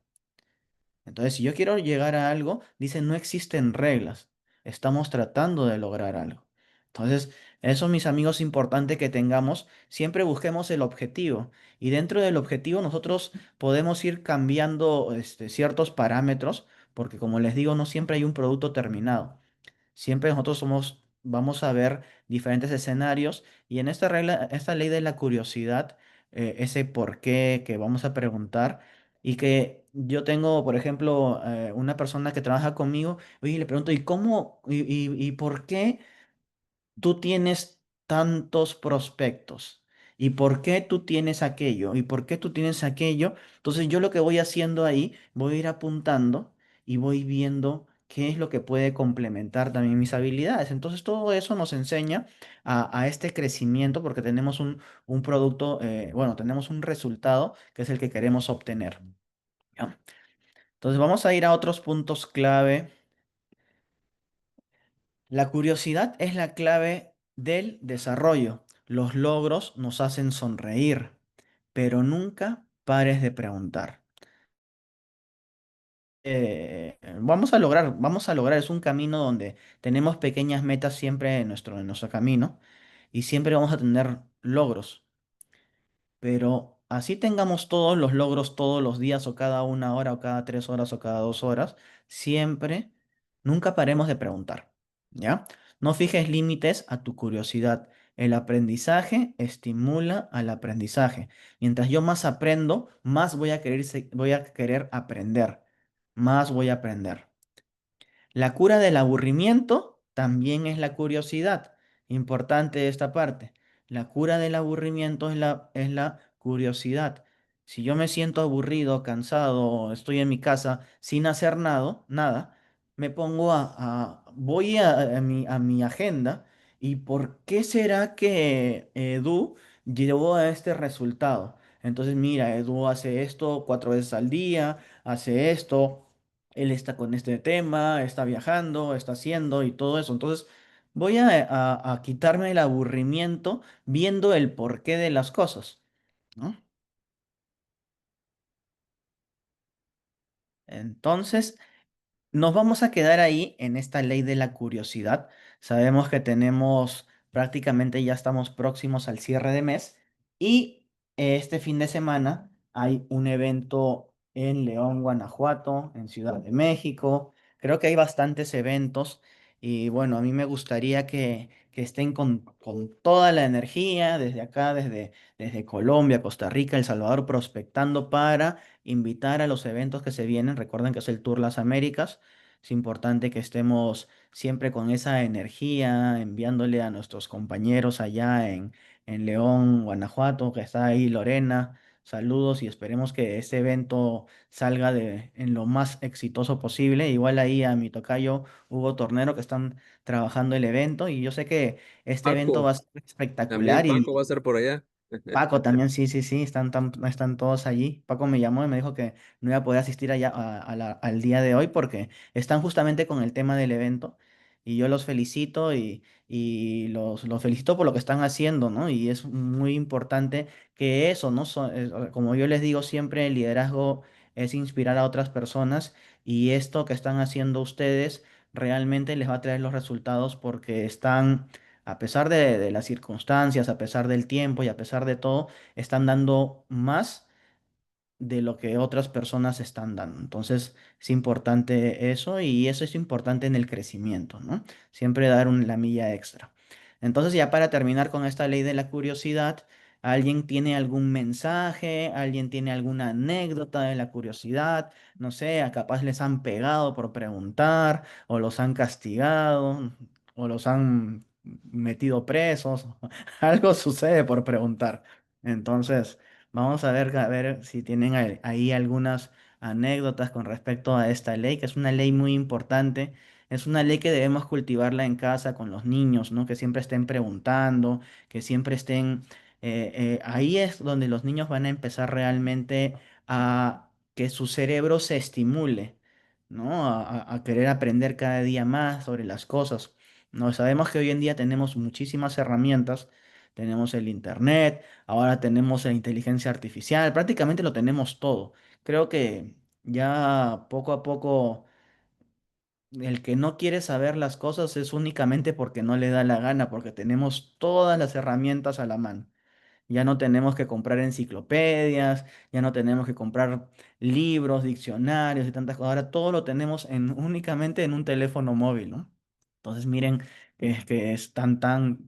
Entonces, si yo quiero llegar a algo, dice, no existen reglas. Estamos tratando de lograr algo. Entonces, eso, mis amigos, es importante que tengamos, siempre busquemos el objetivo. Y dentro del objetivo nosotros podemos ir cambiando ciertos parámetros, porque como les digo, no siempre hay un producto terminado. Siempre nosotros vamos a ver diferentes escenarios y en esta ley de la curiosidad, ese por qué que vamos a preguntar y que yo tengo, por ejemplo, una persona que trabaja conmigo, oye, le pregunto, ¿y cómo, y por qué tú tienes tantos prospectos? ¿Y por qué tú tienes aquello? ¿Y por qué tú tienes aquello? Entonces yo lo que voy haciendo ahí, voy a ir apuntando y voy viendo qué es lo que puede complementar también mis habilidades. Entonces todo eso nos enseña a este crecimiento porque tenemos un producto, bueno, tenemos un resultado que es el que queremos obtener. ¿Ya? Entonces vamos a ir a otros puntos clave. La curiosidad es la clave del desarrollo. Los logros nos hacen sonreír, pero nunca pares de preguntar. Vamos a lograr, es un camino donde tenemos pequeñas metas siempre en nuestro camino y siempre vamos a tener logros. Pero así tengamos todos los logros todos los días o cada 1 hora o cada 3 horas o cada 2 horas, siempre, nunca paremos de preguntar, ¿ya? No fijes límites a tu curiosidad. El aprendizaje estimula al aprendizaje. Mientras yo más aprendo, más voy a querer aprender, más voy a aprender. La cura del aburrimiento también es la curiosidad. Importante esta parte. La cura del aburrimiento es la curiosidad. Si yo me siento aburrido, cansado, estoy en mi casa sin hacer nada, me pongo voy a mi agenda y ¿por qué será que Edu llegó a este resultado? Entonces, mira, Edu hace esto 4 veces al día, hace esto, él está con este tema, está viajando, está haciendo y todo eso. Entonces, voy a quitarme el aburrimiento viendo el porqué de las cosas, ¿no? Entonces, nos vamos a quedar ahí en esta ley de la curiosidad. Sabemos que tenemos prácticamente ya estamos próximos al cierre de mes y este fin de semana hay un evento en León, Guanajuato, en Ciudad de México. Creo que hay bastantes eventos y bueno, a mí me gustaría que estén con toda la energía desde acá, desde Colombia, Costa Rica, El Salvador, prospectando para invitar a los eventos que se vienen. Recuerden que es el Tour Las Américas. Es importante que estemos siempre con esa energía, enviándole a nuestros compañeros allá en León, Guanajuato, que está ahí Lorena. Saludos y esperemos que este evento salga en lo más exitoso posible. Igual ahí a mi tocayo Hugo Tornero que están trabajando el evento y yo sé que este evento va Paco, a ser también espectacular Paco va y a estar por allá. Paco también, sí, sí, sí, están todos allí. Paco me llamó y me dijo que no iba a poder asistir allá al día de hoy porque están justamente con el tema del evento. Y yo los felicito y los felicito por lo que están haciendo, ¿no? Y es muy importante que eso, ¿no? Como yo les digo siempre, el liderazgo es inspirar a otras personas y esto que están haciendo ustedes realmente les va a traer los resultados porque están, a pesar de las circunstancias, a pesar del tiempo y a pesar de todo, están dando más de lo que otras personas están dando. Entonces, es importante eso y eso es importante en el crecimiento, ¿no? Siempre dar la milla extra. Entonces, ya para terminar con esta ley de la curiosidad, ¿alguien tiene algún mensaje? ¿Alguien tiene alguna anécdota de la curiosidad? No sé, capaz les han pegado por preguntar o los han castigado o los han metido presos. Algo sucede por preguntar. Entonces, vamos a ver si tienen ahí algunas anécdotas con respecto a esta ley, que es una ley muy importante. Es una ley que debemos cultivarla en casa con los niños, ¿no? Que siempre estén preguntando, que siempre estén... ahí es donde los niños van a empezar realmente a que su cerebro se estimule, ¿no? A querer aprender cada día más sobre las cosas. No, sabemos que hoy en día tenemos muchísimas herramientas. Tenemos el internet. Ahora tenemos la inteligencia artificial, prácticamente lo tenemos todo. Creo que ya poco a poco el que no quiere saber las cosas es únicamente porque no le da la gana, porque tenemos todas las herramientas a la mano. Ya no tenemos que comprar enciclopedias, ya no tenemos que comprar libros, diccionarios y tantas cosas. Ahora todo lo tenemos únicamente en un teléfono móvil, ¿no? Entonces miren que es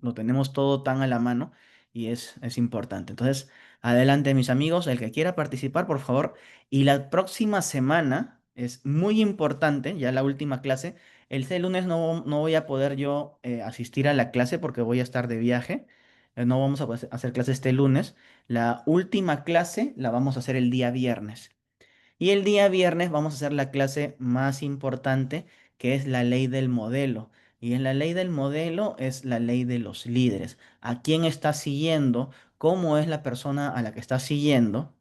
lo tenemos todo tan a la mano y es importante. Entonces, adelante mis amigos, el que quiera participar, por favor. Y la próxima semana es muy importante, ya la última clase. El lunes no voy a poder yo asistir a la clase porque voy a estar de viaje. No vamos a hacer clase este lunes. La última clase la vamos a hacer el día viernes. Y el día viernes vamos a hacer la clase más importante, que es la ley del modelo. Y en la ley del modelo es la ley de los líderes. ¿A quién estás siguiendo? ¿Cómo es la persona a la que estás siguiendo?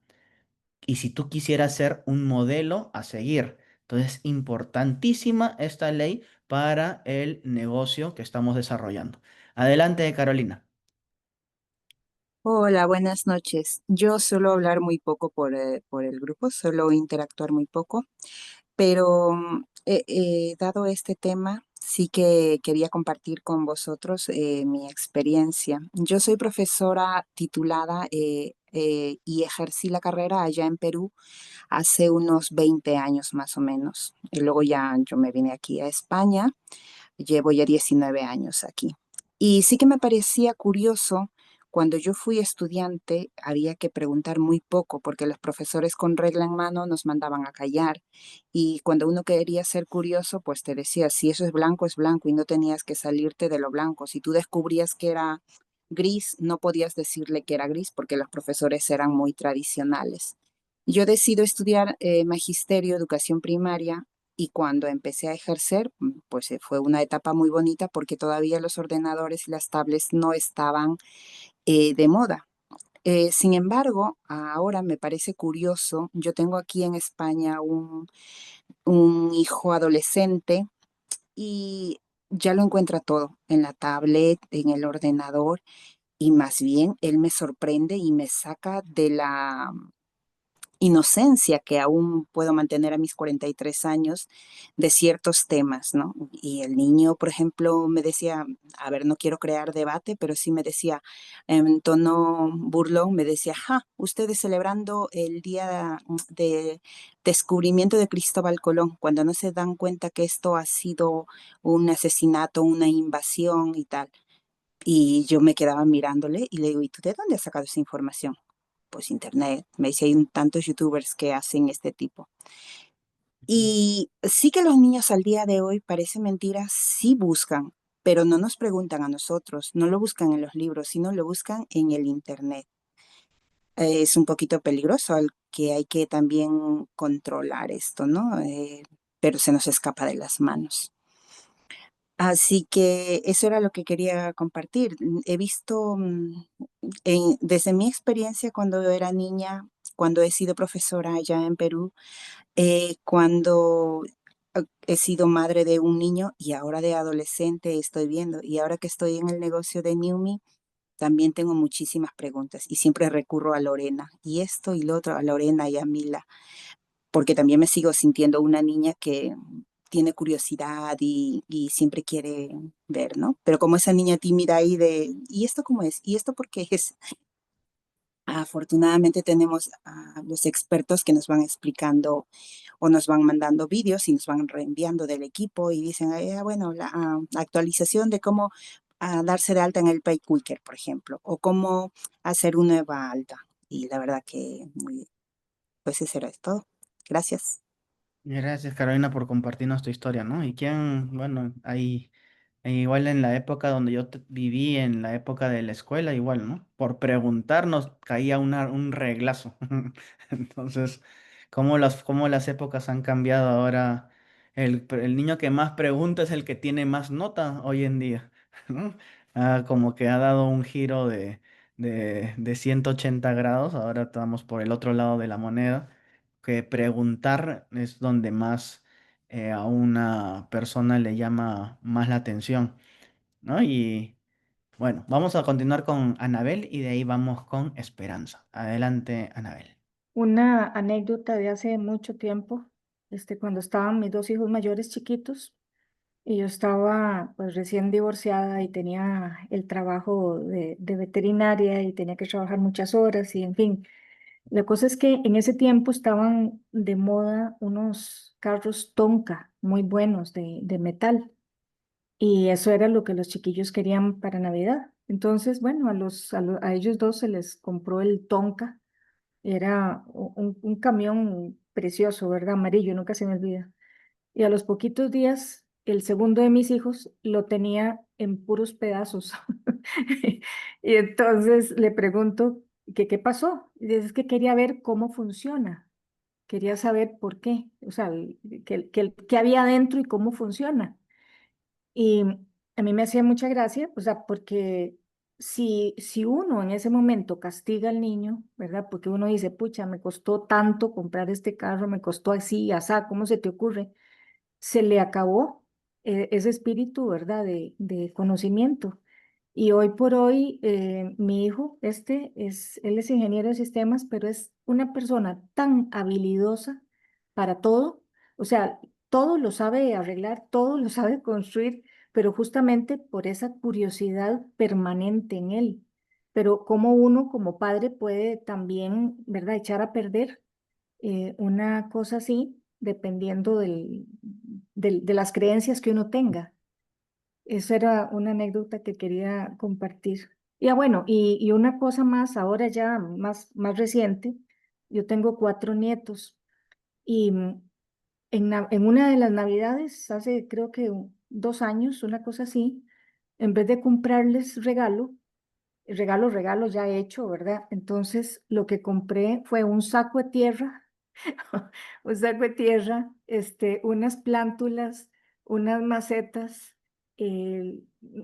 Y si tú quisieras ser un modelo a seguir. Entonces, importantísima esta ley para el negocio que estamos desarrollando. Adelante, Carolina. Hola, buenas noches. Yo suelo hablar muy poco por el grupo, suelo interactuar muy poco, pero dado este tema, sí que quería compartir con vosotros mi experiencia. Yo soy profesora titulada y ejercí la carrera allá en Perú hace unos 20 años más o menos. Y luego ya yo me vine aquí a España. Llevo ya 19 años aquí. Y sí que me parecía curioso, cuando yo fui estudiante, había que preguntar muy poco porque los profesores con regla en mano nos mandaban a callar. Y cuando uno quería ser curioso, pues te decía, si eso es blanco y no tenías que salirte de lo blanco. Si tú descubrías que era gris, no podías decirle que era gris porque los profesores eran muy tradicionales. Yo decido estudiar magisterio, educación primaria, y cuando empecé a ejercer, pues fue una etapa muy bonita porque todavía los ordenadores y las tablets no estaban de moda. Sin embargo, ahora me parece curioso, yo tengo aquí en España un hijo adolescente y ya lo encuentra todo en la tablet, en el ordenador, y más bien él me sorprende y me saca de la inocencia que aún puedo mantener a mis 43 años de ciertos temas, ¿no? Y el niño, por ejemplo, me decía, a ver, no quiero crear debate, pero sí me decía en tono burlón, me decía, ja, ustedes celebrando el día de descubrimiento de Cristóbal Colón, cuando no se dan cuenta que esto ha sido un asesinato, una invasión y tal. Y yo me quedaba mirándole y le digo, ¿y tú de dónde has sacado esa información? Pues internet. Me dice, hay tantos youtubers que hacen este tipo. Y sí que los niños al día de hoy, parece mentira, sí buscan, pero no nos preguntan a nosotros, no lo buscan en los libros, sino lo buscan en el internet. Es un poquito peligroso, al que hay que también controlar esto, ¿no? Pero se nos escapa de las manos. Así que eso era lo que quería compartir. He visto desde mi experiencia cuando era niña, cuando he sido profesora allá en Perú, cuando he sido madre de un niño y ahora de adolescente estoy viendo. Y ahora que estoy en el negocio de Newme, también tengo muchísimas preguntas y siempre recurro a Lorena. Y esto y lo otro, a Lorena y a Mila, porque también me sigo sintiendo una niña que tiene curiosidad y siempre quiere ver, ¿no? Pero como esa niña tímida ahí de, ¿y esto cómo es? ¿Y esto por qué es? Afortunadamente tenemos a los expertos que nos van explicando o nos van mandando vídeos y nos van reenviando del equipo y dicen, bueno, la actualización de cómo darse de alta en el PayQuicker, por ejemplo, o cómo hacer una nueva alta. Y la verdad que, pues eso era todo. Gracias. Gracias, Carolina, por compartirnos tu historia, ¿no? Y quién, bueno, ahí, igual en la época donde yo viví, en la época de la escuela, igual, ¿no? Por preguntarnos caía un reglazo. Entonces, cómo las épocas han cambiado ahora? El niño que más pregunta es el que tiene más nota hoy en día, ¿no? Como que ha dado un giro de 180 grados, ahora estamos por el otro lado de la moneda que preguntar es donde más a una persona le llama más la atención, ¿no? Y bueno, vamos a continuar con Anabel y de ahí vamos con Esperanza. Adelante, Anabel. Una anécdota de hace mucho tiempo, cuando estaban mis dos hijos mayores chiquitos y yo estaba pues recién divorciada y tenía el trabajo de veterinaria y tenía que trabajar muchas horas y en fin. La cosa es que en ese tiempo estaban de moda unos carros Tonka muy buenos de metal y eso era lo que los chiquillos querían para Navidad. Entonces, bueno, a ellos dos se les compró el Tonka. Era un camión precioso, ¿verdad? Amarillo, nunca se me olvida. Y a los poquitos días, el segundo de mis hijos lo tenía en puros pedazos. Y entonces le pregunto que qué pasó. Y dice, es que quería ver cómo funciona. Quería saber por qué, o sea, qué había adentro y cómo funciona. Y a mí me hacía mucha gracia, o sea, porque si uno en ese momento castiga al niño, ¿verdad? Porque uno dice, pucha, me costó tanto comprar este carro, me costó así, asá, ¿cómo se te ocurre? Se le acabó ese espíritu, ¿verdad? De conocimiento. Y hoy por hoy, mi hijo, él es ingeniero de sistemas, pero es una persona tan habilidosa para todo, o sea, todo lo sabe arreglar, todo lo sabe construir, pero justamente por esa curiosidad permanente en él. Pero como uno como padre puede también, ¿verdad?, echar a perder una cosa así, dependiendo de las creencias que uno tenga. Eso era una anécdota que quería compartir. Y bueno, y una cosa más, ahora ya más reciente, yo tengo 4 nietos y en una de las navidades, hace creo que 2 años, una cosa así, en vez de comprarles regalo ya hecho, ¿verdad? Entonces lo que compré fue un saco de tierra, un saco de tierra, unas plántulas, unas macetas, eh,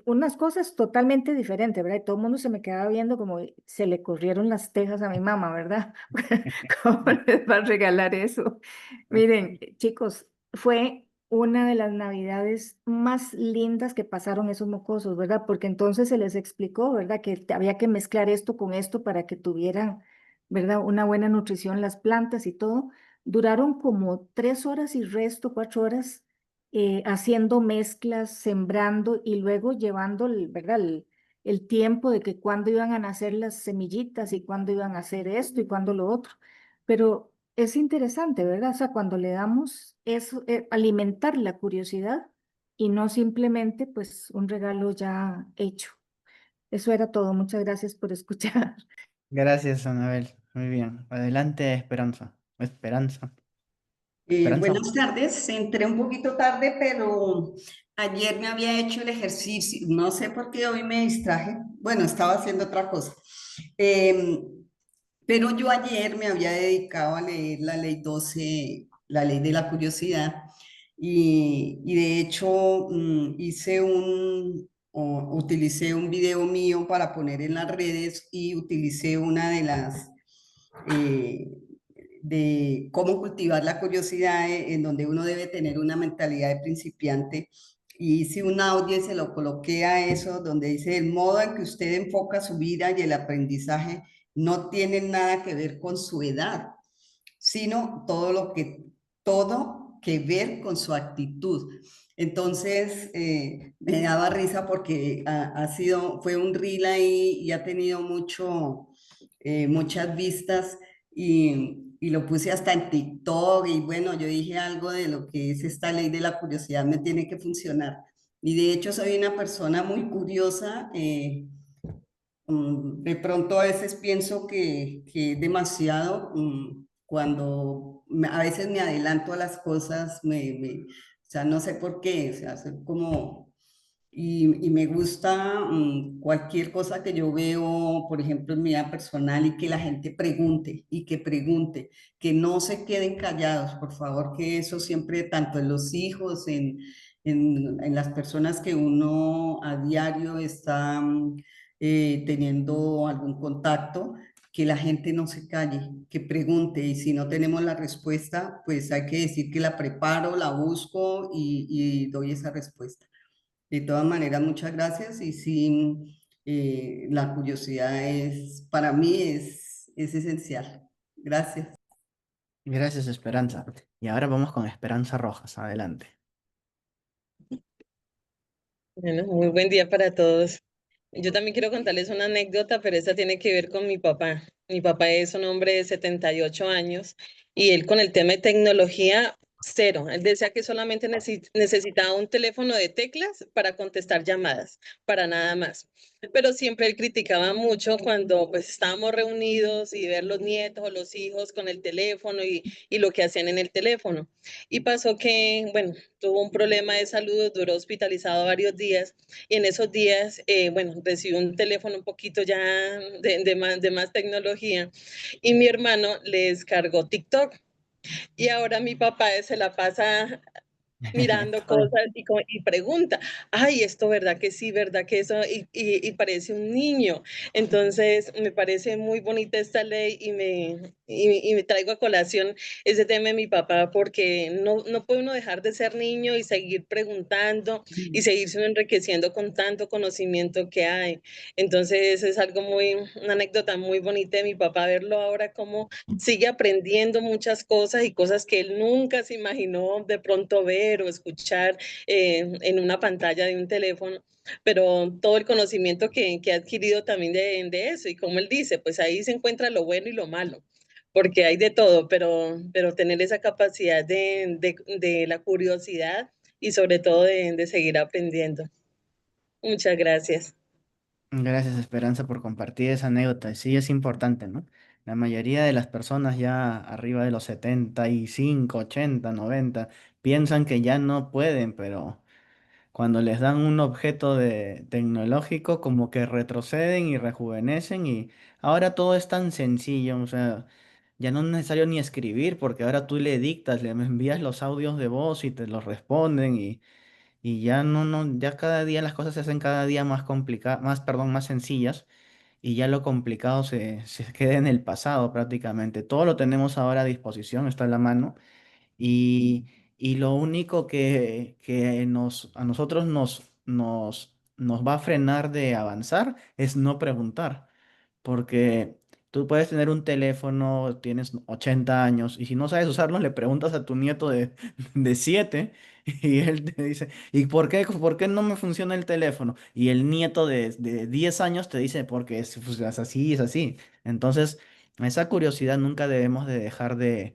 unas cosas totalmente diferentes, ¿verdad? Y todo el mundo se me quedaba viendo como se le corrieron las tejas a mi mamá, ¿verdad? ¿Cómo les va a regalar eso? Miren, chicos, fue una de las navidades más lindas que pasaron esos mocosos, ¿verdad? Porque entonces se les explicó, ¿verdad? Que había que mezclar esto con esto para que tuvieran, ¿verdad? Una buena nutrición las plantas y todo. Duraron como 3 horas y resto, 4 horas, haciendo mezclas, sembrando y luego llevando, ¿verdad? El tiempo de que cuándo iban a nacer las semillitas y cuándo iban a hacer esto y cuándo lo otro. Pero es interesante, ¿verdad? O sea, cuando le damos eso, alimentar la curiosidad y no simplemente pues un regalo ya hecho. Eso era todo. Muchas gracias por escuchar. Gracias, Anabel. Muy bien. Adelante, Esperanza. Esperanza. Buenas tardes, entré un poquito tarde, pero ayer me había hecho el ejercicio, no sé por qué hoy me distraje, bueno, estaba haciendo otra cosa. Em, pero yo ayer me había dedicado a leer la ley 12, la ley de la curiosidad, y de hecho utilicé un video mío para poner en las redes y utilicé una eh, de cómo cultivar la curiosidad, en donde uno debe tener una mentalidad de principiante. Y hice un audio y se lo coloqué a eso, donde dice: el modo en que usted enfoca su vida y el aprendizaje no tiene nada que ver con su edad, sino todo que ver con su actitud. Entonces, me daba risa porque fue un reel ahí y ha tenido muchas vistas, y lo puse hasta en TikTok. Y bueno, yo dije algo de lo que es esta ley de la curiosidad me tiene que funcionar. Y de hecho soy una persona muy curiosa. De pronto a veces pienso que es demasiado, cuando a veces me adelanto a las cosas, o sea, no sé por qué, o sea, soy como, y me gusta, cualquier cosa que yo veo, por ejemplo, en mi vida personal, y que la gente pregunte y que pregunte, que no se queden callados, por favor, que eso siempre, tanto en los hijos, en las personas que uno a diario está, teniendo algún contacto, que la gente no se calle, que pregunte, y si no tenemos la respuesta, pues hay que decir que la preparo, la busco y doy esa respuesta. De todas maneras, muchas gracias. Y sí, la curiosidad para mí es esencial. Gracias. Gracias, Esperanza. Y ahora vamos con Esperanza Rojas. Adelante. Bueno, muy buen día para todos. Yo también quiero contarles una anécdota, pero esta tiene que ver con mi papá. Mi papá es un hombre de 78 años y él con el tema de tecnología, cero. Él decía que solamente necesitaba un teléfono de teclas para contestar llamadas, para nada más. Pero siempre él criticaba mucho cuando pues estábamos reunidos y ver los nietos o los hijos con el teléfono y lo que hacían en el teléfono. Y pasó que, bueno, tuvo un problema de salud, duró hospitalizado varios días y en esos días, bueno, recibió un teléfono un poquito ya de más tecnología y mi hermano le descargó TikTok y ahora mi papá se la pasa mirando cosas y pregunta, ay, esto verdad que sí, verdad que eso, y parece un niño. Entonces, me parece muy bonita esta ley y me traigo a colación ese tema de mi papá, porque no puede uno dejar de ser niño y seguir preguntando y seguirse uno enriqueciendo con tanto conocimiento que hay. Entonces, es algo una anécdota muy bonita de mi papá, verlo ahora como sigue aprendiendo muchas cosas y cosas que él nunca se imaginó de pronto ver o escuchar en una pantalla de un teléfono, pero todo el conocimiento que ha adquirido también de eso y como él dice, pues ahí se encuentra lo bueno y lo malo, porque hay de todo, pero tener esa capacidad de la curiosidad y sobre todo de seguir aprendiendo. Muchas gracias. Gracias, Esperanza, por compartir esa anécdota. Sí, es importante, ¿no? La mayoría de las personas ya arriba de los 75, 80, 90 piensan que ya no pueden, pero cuando les dan un objeto tecnológico, como que retroceden y rejuvenecen y ahora todo es tan sencillo, o sea, ya no es necesario ni escribir porque ahora tú le dictas, le envías los audios de voz y te los responden y ya ya cada día las cosas se hacen cada día más complicadas, más sencillas y ya lo complicado se queda en el pasado prácticamente. Todo lo tenemos ahora a disposición, está en la mano y, y lo único que a nosotros nos va a frenar de avanzar es no preguntar. Porque tú puedes tener un teléfono, tienes 80 años, y si no sabes usarlo, le preguntas a tu nieto de 7 y él te dice, ¿y por qué no me funciona el teléfono? Y el nieto de 10 años te dice, porque pues, es así, es así. Entonces, esa curiosidad nunca debemos de dejar de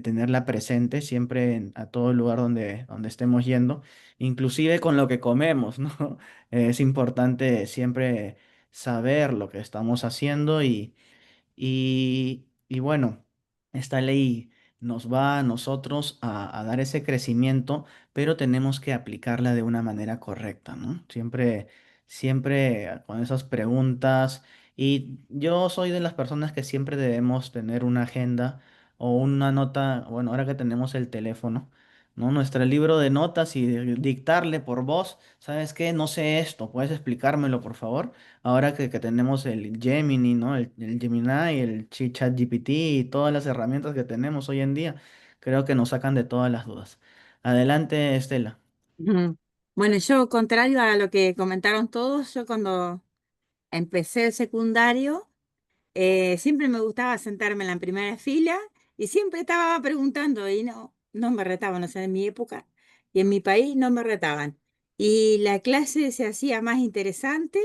tenerla presente siempre a todo lugar donde estemos yendo, inclusive con lo que comemos, ¿no? Es importante siempre saber lo que estamos haciendo y bueno, esta ley nos va a nosotros a dar ese crecimiento, pero tenemos que aplicarla de una manera correcta, ¿no? Siempre con esas preguntas. Y yo soy de las personas que siempre debemos tener una agenda o una nota, bueno, ahora que tenemos el teléfono, ¿no? Nuestro libro de notas y dictarle por voz, ¿sabes qué? No sé esto, ¿puedes explicármelo, por favor? Ahora que tenemos el Gemini, ¿no? El Gemini, el ChatGPT y todas las herramientas que tenemos hoy en día, creo que nos sacan de todas las dudas. Adelante, Estela. Ujú. Bueno, yo, contrario a lo que comentaron todos, yo cuando empecé el secundario, siempre me gustaba sentarme en la primera fila y siempre estaba preguntando y no me retaban, o sea, en mi época y en mi país no me retaban. Y la clase se hacía más interesante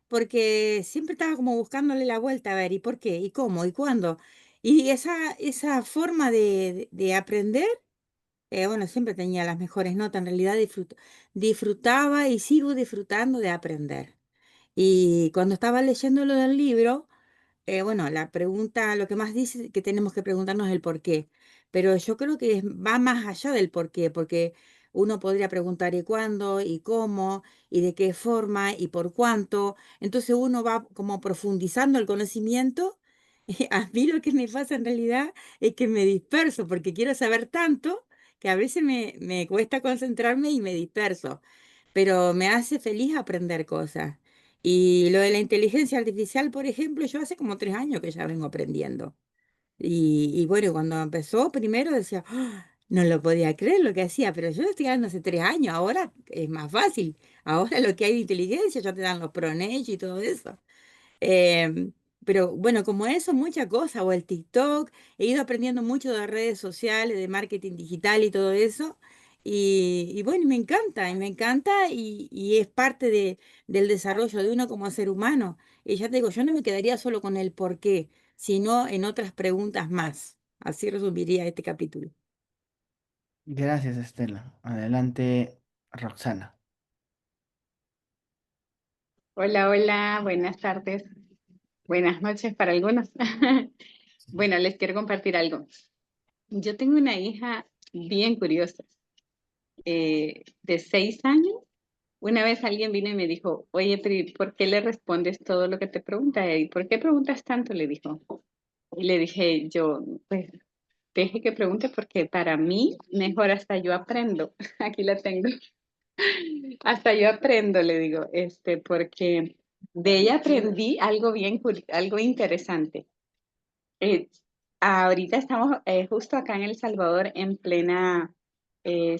porque siempre estaba como buscándole la vuelta a ver, ¿y por qué? ¿Y cómo? ¿Y cuándo? Y esa forma de aprender, bueno, siempre tenía las mejores notas, en realidad disfrutaba y sigo disfrutando de aprender. Y cuando estaba leyendo lo del libro, bueno, la pregunta, lo que más dice que tenemos que preguntarnos es el por qué, pero yo creo que va más allá del por qué, porque uno podría preguntar ¿y cuándo? ¿Y cómo? ¿Y de qué forma? ¿Y por cuánto? Entonces uno va como profundizando el conocimiento. Y a mí lo que me pasa en realidad es que me disperso, porque quiero saber tanto que a veces me cuesta concentrarme y me disperso, pero me hace feliz aprender cosas. Y lo de la inteligencia artificial, por ejemplo, yo hace como 3 años que ya vengo aprendiendo. Y bueno, cuando empezó primero decía, "Ah, no lo podía creer lo que hacía, pero yo estoy hablando hace 3 años, ahora es más fácil. Ahora lo que hay de inteligencia ya te dan los pronej y todo eso. Em, pero bueno, como eso, muchas cosas, o el TikTok, he ido aprendiendo mucho de redes sociales, de marketing digital y todo eso. Y bueno, y me encanta y es parte del desarrollo de uno como ser humano. Y ya te digo, yo no me quedaría solo con el por qué, sino en otras preguntas más. Así resumiría este capítulo. Gracias, Estela. Adelante, Roxana. Hola, hola, buenas tardes, buenas noches para algunos. Bueno, les quiero compartir algo. Yo tengo una hija bien curiosa, de 6 años. Una vez alguien vino y me dijo, oye, Pri, ¿por qué le respondes todo lo que te pregunta? ¿Y por qué preguntas tanto? Le dijo. Y le dije yo, pues deje que pregunte porque para mí mejor hasta yo aprendo. Aquí la tengo. Hasta yo aprendo, le digo, porque de ella aprendí algo algo interesante. Eh, Ahorita estamos justo acá en El Salvador en plena, eh,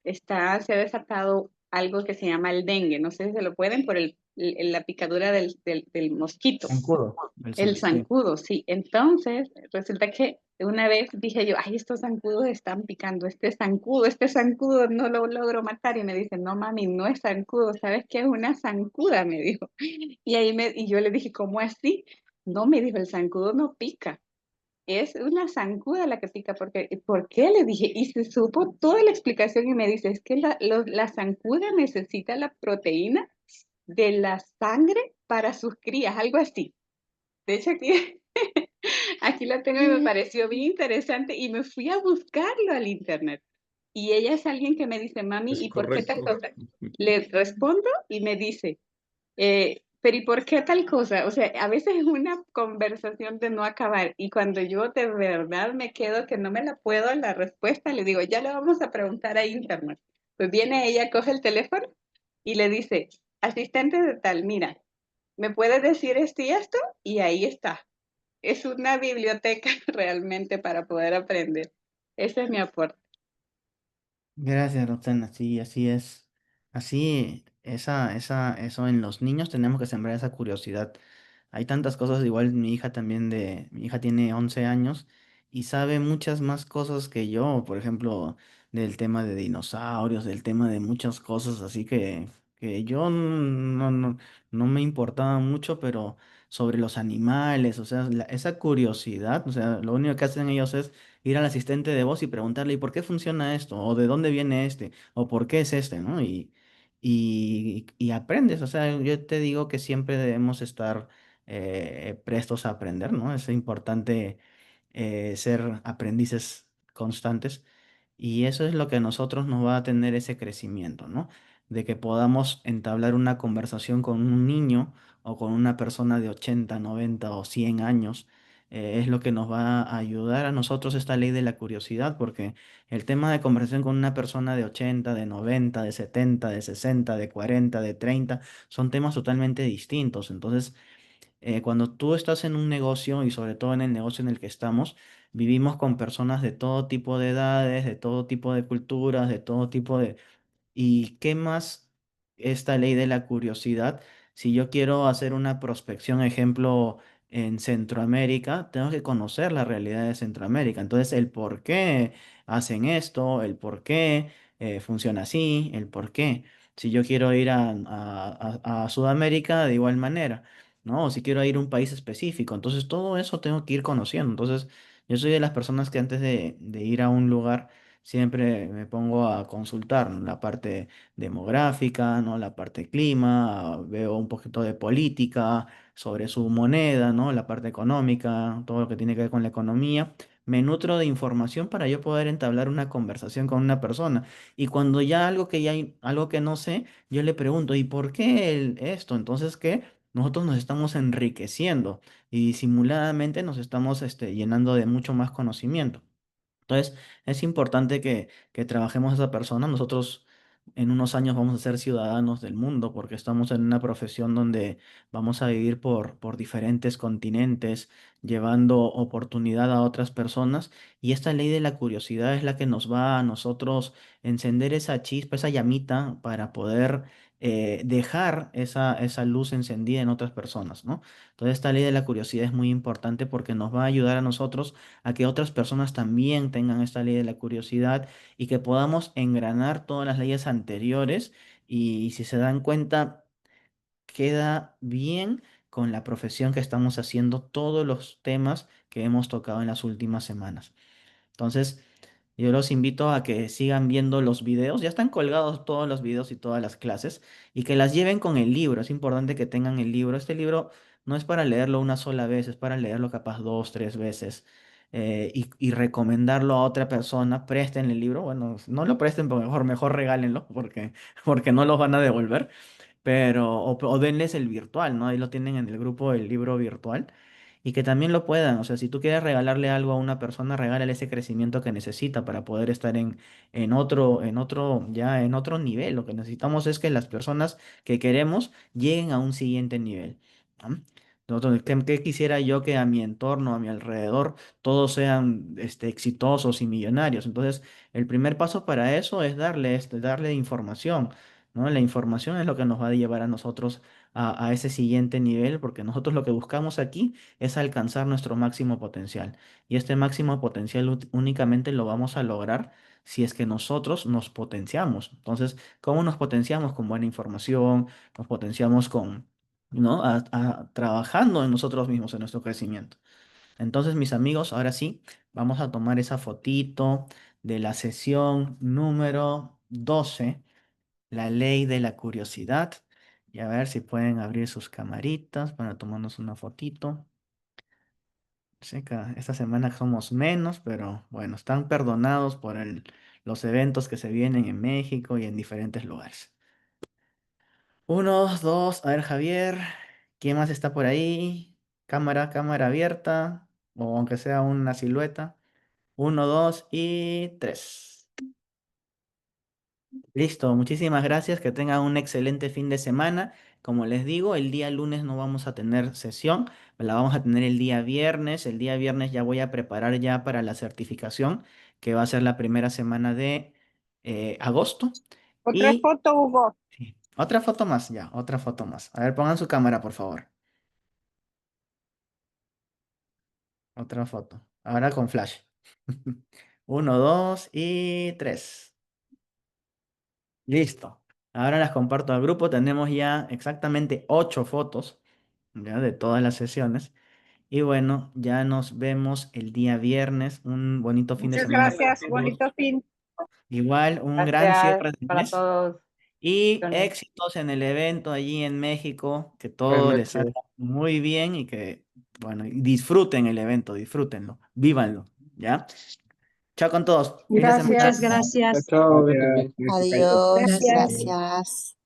se ha desatado algo que se llama el dengue. No sé si se lo pueden por la picadura del mosquito. Zancudo. El Sí. zancudo, sí. Entonces, resulta que una vez dije yo, ay, estos zancudos están picando, este zancudo no lo logro matar. Y me dice, no, mami, no es zancudo, ¿sabes qué es una zancuda? Me dijo. Y yo le dije, ¿cómo así? No, me dijo, el zancudo no pica. Es una zancuda la que pica, porque, ¿por qué? Le dije, y se supo toda la explicación y me dice, es que la zancuda necesita la proteína de la sangre para sus crías, algo así. De hecho, aquí, aquí la tengo y me pareció bien interesante y me fui a buscarlo al internet. Y ella es alguien que me dice, mami, Es ¿y por qué tal correcto. cosa? Le respondo y me dice, pero ¿y por qué tal cosa? O sea, a veces es una conversación de no acabar y cuando yo de verdad me quedo que no me la puedo la respuesta, le digo, ya le vamos a preguntar a internet. Pues viene ella, coge el teléfono y le dice, asistente de tal, mira, ¿me puedes decir esto y esto? Y ahí está. Es una biblioteca realmente para poder aprender. Ese es mi aporte. Gracias, Roxana. Sí, así es. Así, eso en los niños tenemos que sembrar esa curiosidad. Hay tantas cosas, igual mi hija tiene 11 años y sabe muchas más cosas que yo, por ejemplo, del tema de dinosaurios, del tema de muchas cosas, así que yo no me importaba mucho, pero sobre los animales, o sea, esa curiosidad, o sea, lo único que hacen ellos es ir al asistente de voz y preguntarle, ¿y por qué funciona esto? ¿O de dónde viene este? ¿O por qué es este? ¿No? Y aprendes, o sea, yo te digo que siempre debemos estar prestos a aprender, ¿no? Es importante ser aprendices constantes y eso es lo que a nosotros nos va a tener ese crecimiento, ¿no? De que podamos entablar una conversación con un niño o con una persona de 80 90 o 100 años es lo que nos va a ayudar a nosotros esta ley de la curiosidad, porque el tema de conversación con una persona de 80, de 90, de 70, de 60, de 40, de 30, son temas totalmente distintos. Entonces, cuando tú estás en un negocio y sobre todo en el negocio en el que estamos, vivimos con personas de todo tipo de edades, de todo tipo de culturas, de todo tipo de... ¿Y qué más esta ley de la curiosidad? Si yo quiero hacer una prospección, ejemplo, en Centroamérica, tengo que conocer la realidad de Centroamérica. Entonces, el por qué hacen esto, el por qué funciona así, el por qué. Si yo quiero ir a Sudamérica, de igual manera, ¿no? O si quiero ir a un país específico. Entonces, todo eso tengo que ir conociendo. Entonces, yo soy de las personas que antes de ir a un lugar, siempre me pongo a consultar, ¿no? La parte demográfica, ¿no? La parte clima, veo un poquito de política sobre su moneda, ¿no? La parte económica, todo lo que tiene que ver con la economía. Me nutro de información para yo poder entablar una conversación con una persona. Y cuando ya algo que ya hay, algo que no sé, yo le pregunto, ¿y por qué esto? Entonces, ¿qué? Nosotros nos estamos enriqueciendo y disimuladamente nos estamos llenando de mucho más conocimiento. Entonces, es importante que trabajemos a esa persona. Nosotros en unos años vamos a ser ciudadanos del mundo porque estamos en una profesión donde vamos a vivir por diferentes continentes, llevando oportunidad a otras personas. Y esta ley de la curiosidad es la que nos va a nosotros encender esa chispa, esa llamita para poder dejar esa luz encendida en otras personas, ¿no? Entonces, esta ley de la curiosidad es muy importante porque nos va a ayudar a nosotros a que otras personas también tengan esta ley de la curiosidad y que podamos engranar todas las leyes anteriores y si se dan cuenta, queda bien con la profesión que estamos haciendo todos los temas que hemos tocado en las últimas semanas. Entonces, yo los invito a que sigan viendo los videos. Ya están colgados todos los videos y todas las clases y que las lleven con el libro. Es importante que tengan el libro. Este libro no es para leerlo una sola vez, es para leerlo capaz dos, tres veces y recomendarlo a otra persona. Presten el libro. Bueno, no lo presten, pero mejor regálenlo porque no los van a devolver. Pero, o denles el virtual, ¿no? Ahí lo tienen en el grupo del libro virtual. Y que también lo puedan, o sea, si tú quieres regalarle algo a una persona, regálale ese crecimiento que necesita para poder estar ya en otro nivel. Lo que necesitamos es que las personas que queremos lleguen a un siguiente nivel. ¿No? Entonces, ¿qué quisiera yo que a mi entorno, a mi alrededor, todos sean exitosos y millonarios? Entonces, el primer paso para eso es darle información, ¿no? La información es lo que nos va a llevar a nosotros a ese siguiente nivel, porque nosotros lo que buscamos aquí es alcanzar nuestro máximo potencial. Y este máximo potencial únicamente lo vamos a lograr si es que nosotros nos potenciamos. Entonces, ¿cómo nos potenciamos? Con buena información, nos potenciamos ¿no? Trabajando en nosotros mismos, en nuestro crecimiento. Entonces, mis amigos, ahora sí, vamos a tomar esa fotito de la sesión número 12, la ley de la curiosidad. Y a ver si pueden abrir sus camaritas para tomarnos una fotito. Sí, esta semana somos menos, pero bueno, están perdonados por los eventos que se vienen en México y en diferentes lugares. Uno, dos, a ver, Javier, ¿quién más está por ahí? Cámara abierta, o aunque sea una silueta. Uno, dos y tres. Listo, muchísimas gracias, que tengan un excelente fin de semana. Como les digo, el día lunes no vamos a tener sesión, la vamos a tener el día viernes. El día viernes ya voy a preparar ya para la certificación, que va a ser la primera semana de agosto. Otra Y foto, Hugo. sí, otra foto más, ya, otra foto más. A ver, pongan su cámara, por favor. Otra foto. Ahora con flash. Uno, dos y tres. Listo. Ahora las comparto al grupo. Tenemos ya exactamente 8 fotos, ya, de todas las sesiones. Y bueno, ya nos vemos el día viernes. Un bonito fin de Muchas semana para gracias. todos. Bonito fin. Igual, un gran Gracias cierre de para mes. todos. Y éxitos en el evento allí en México. Que Buenas todo les salga noches. muy bien y que, bueno, y disfruten el evento, disfrútenlo, vívanlo, ¿ya? Chao con todos. Fin de semana. Gracias. Muchas Chao, gracias. chao. Gracias. Bien. Adiós, Gracias. gracias.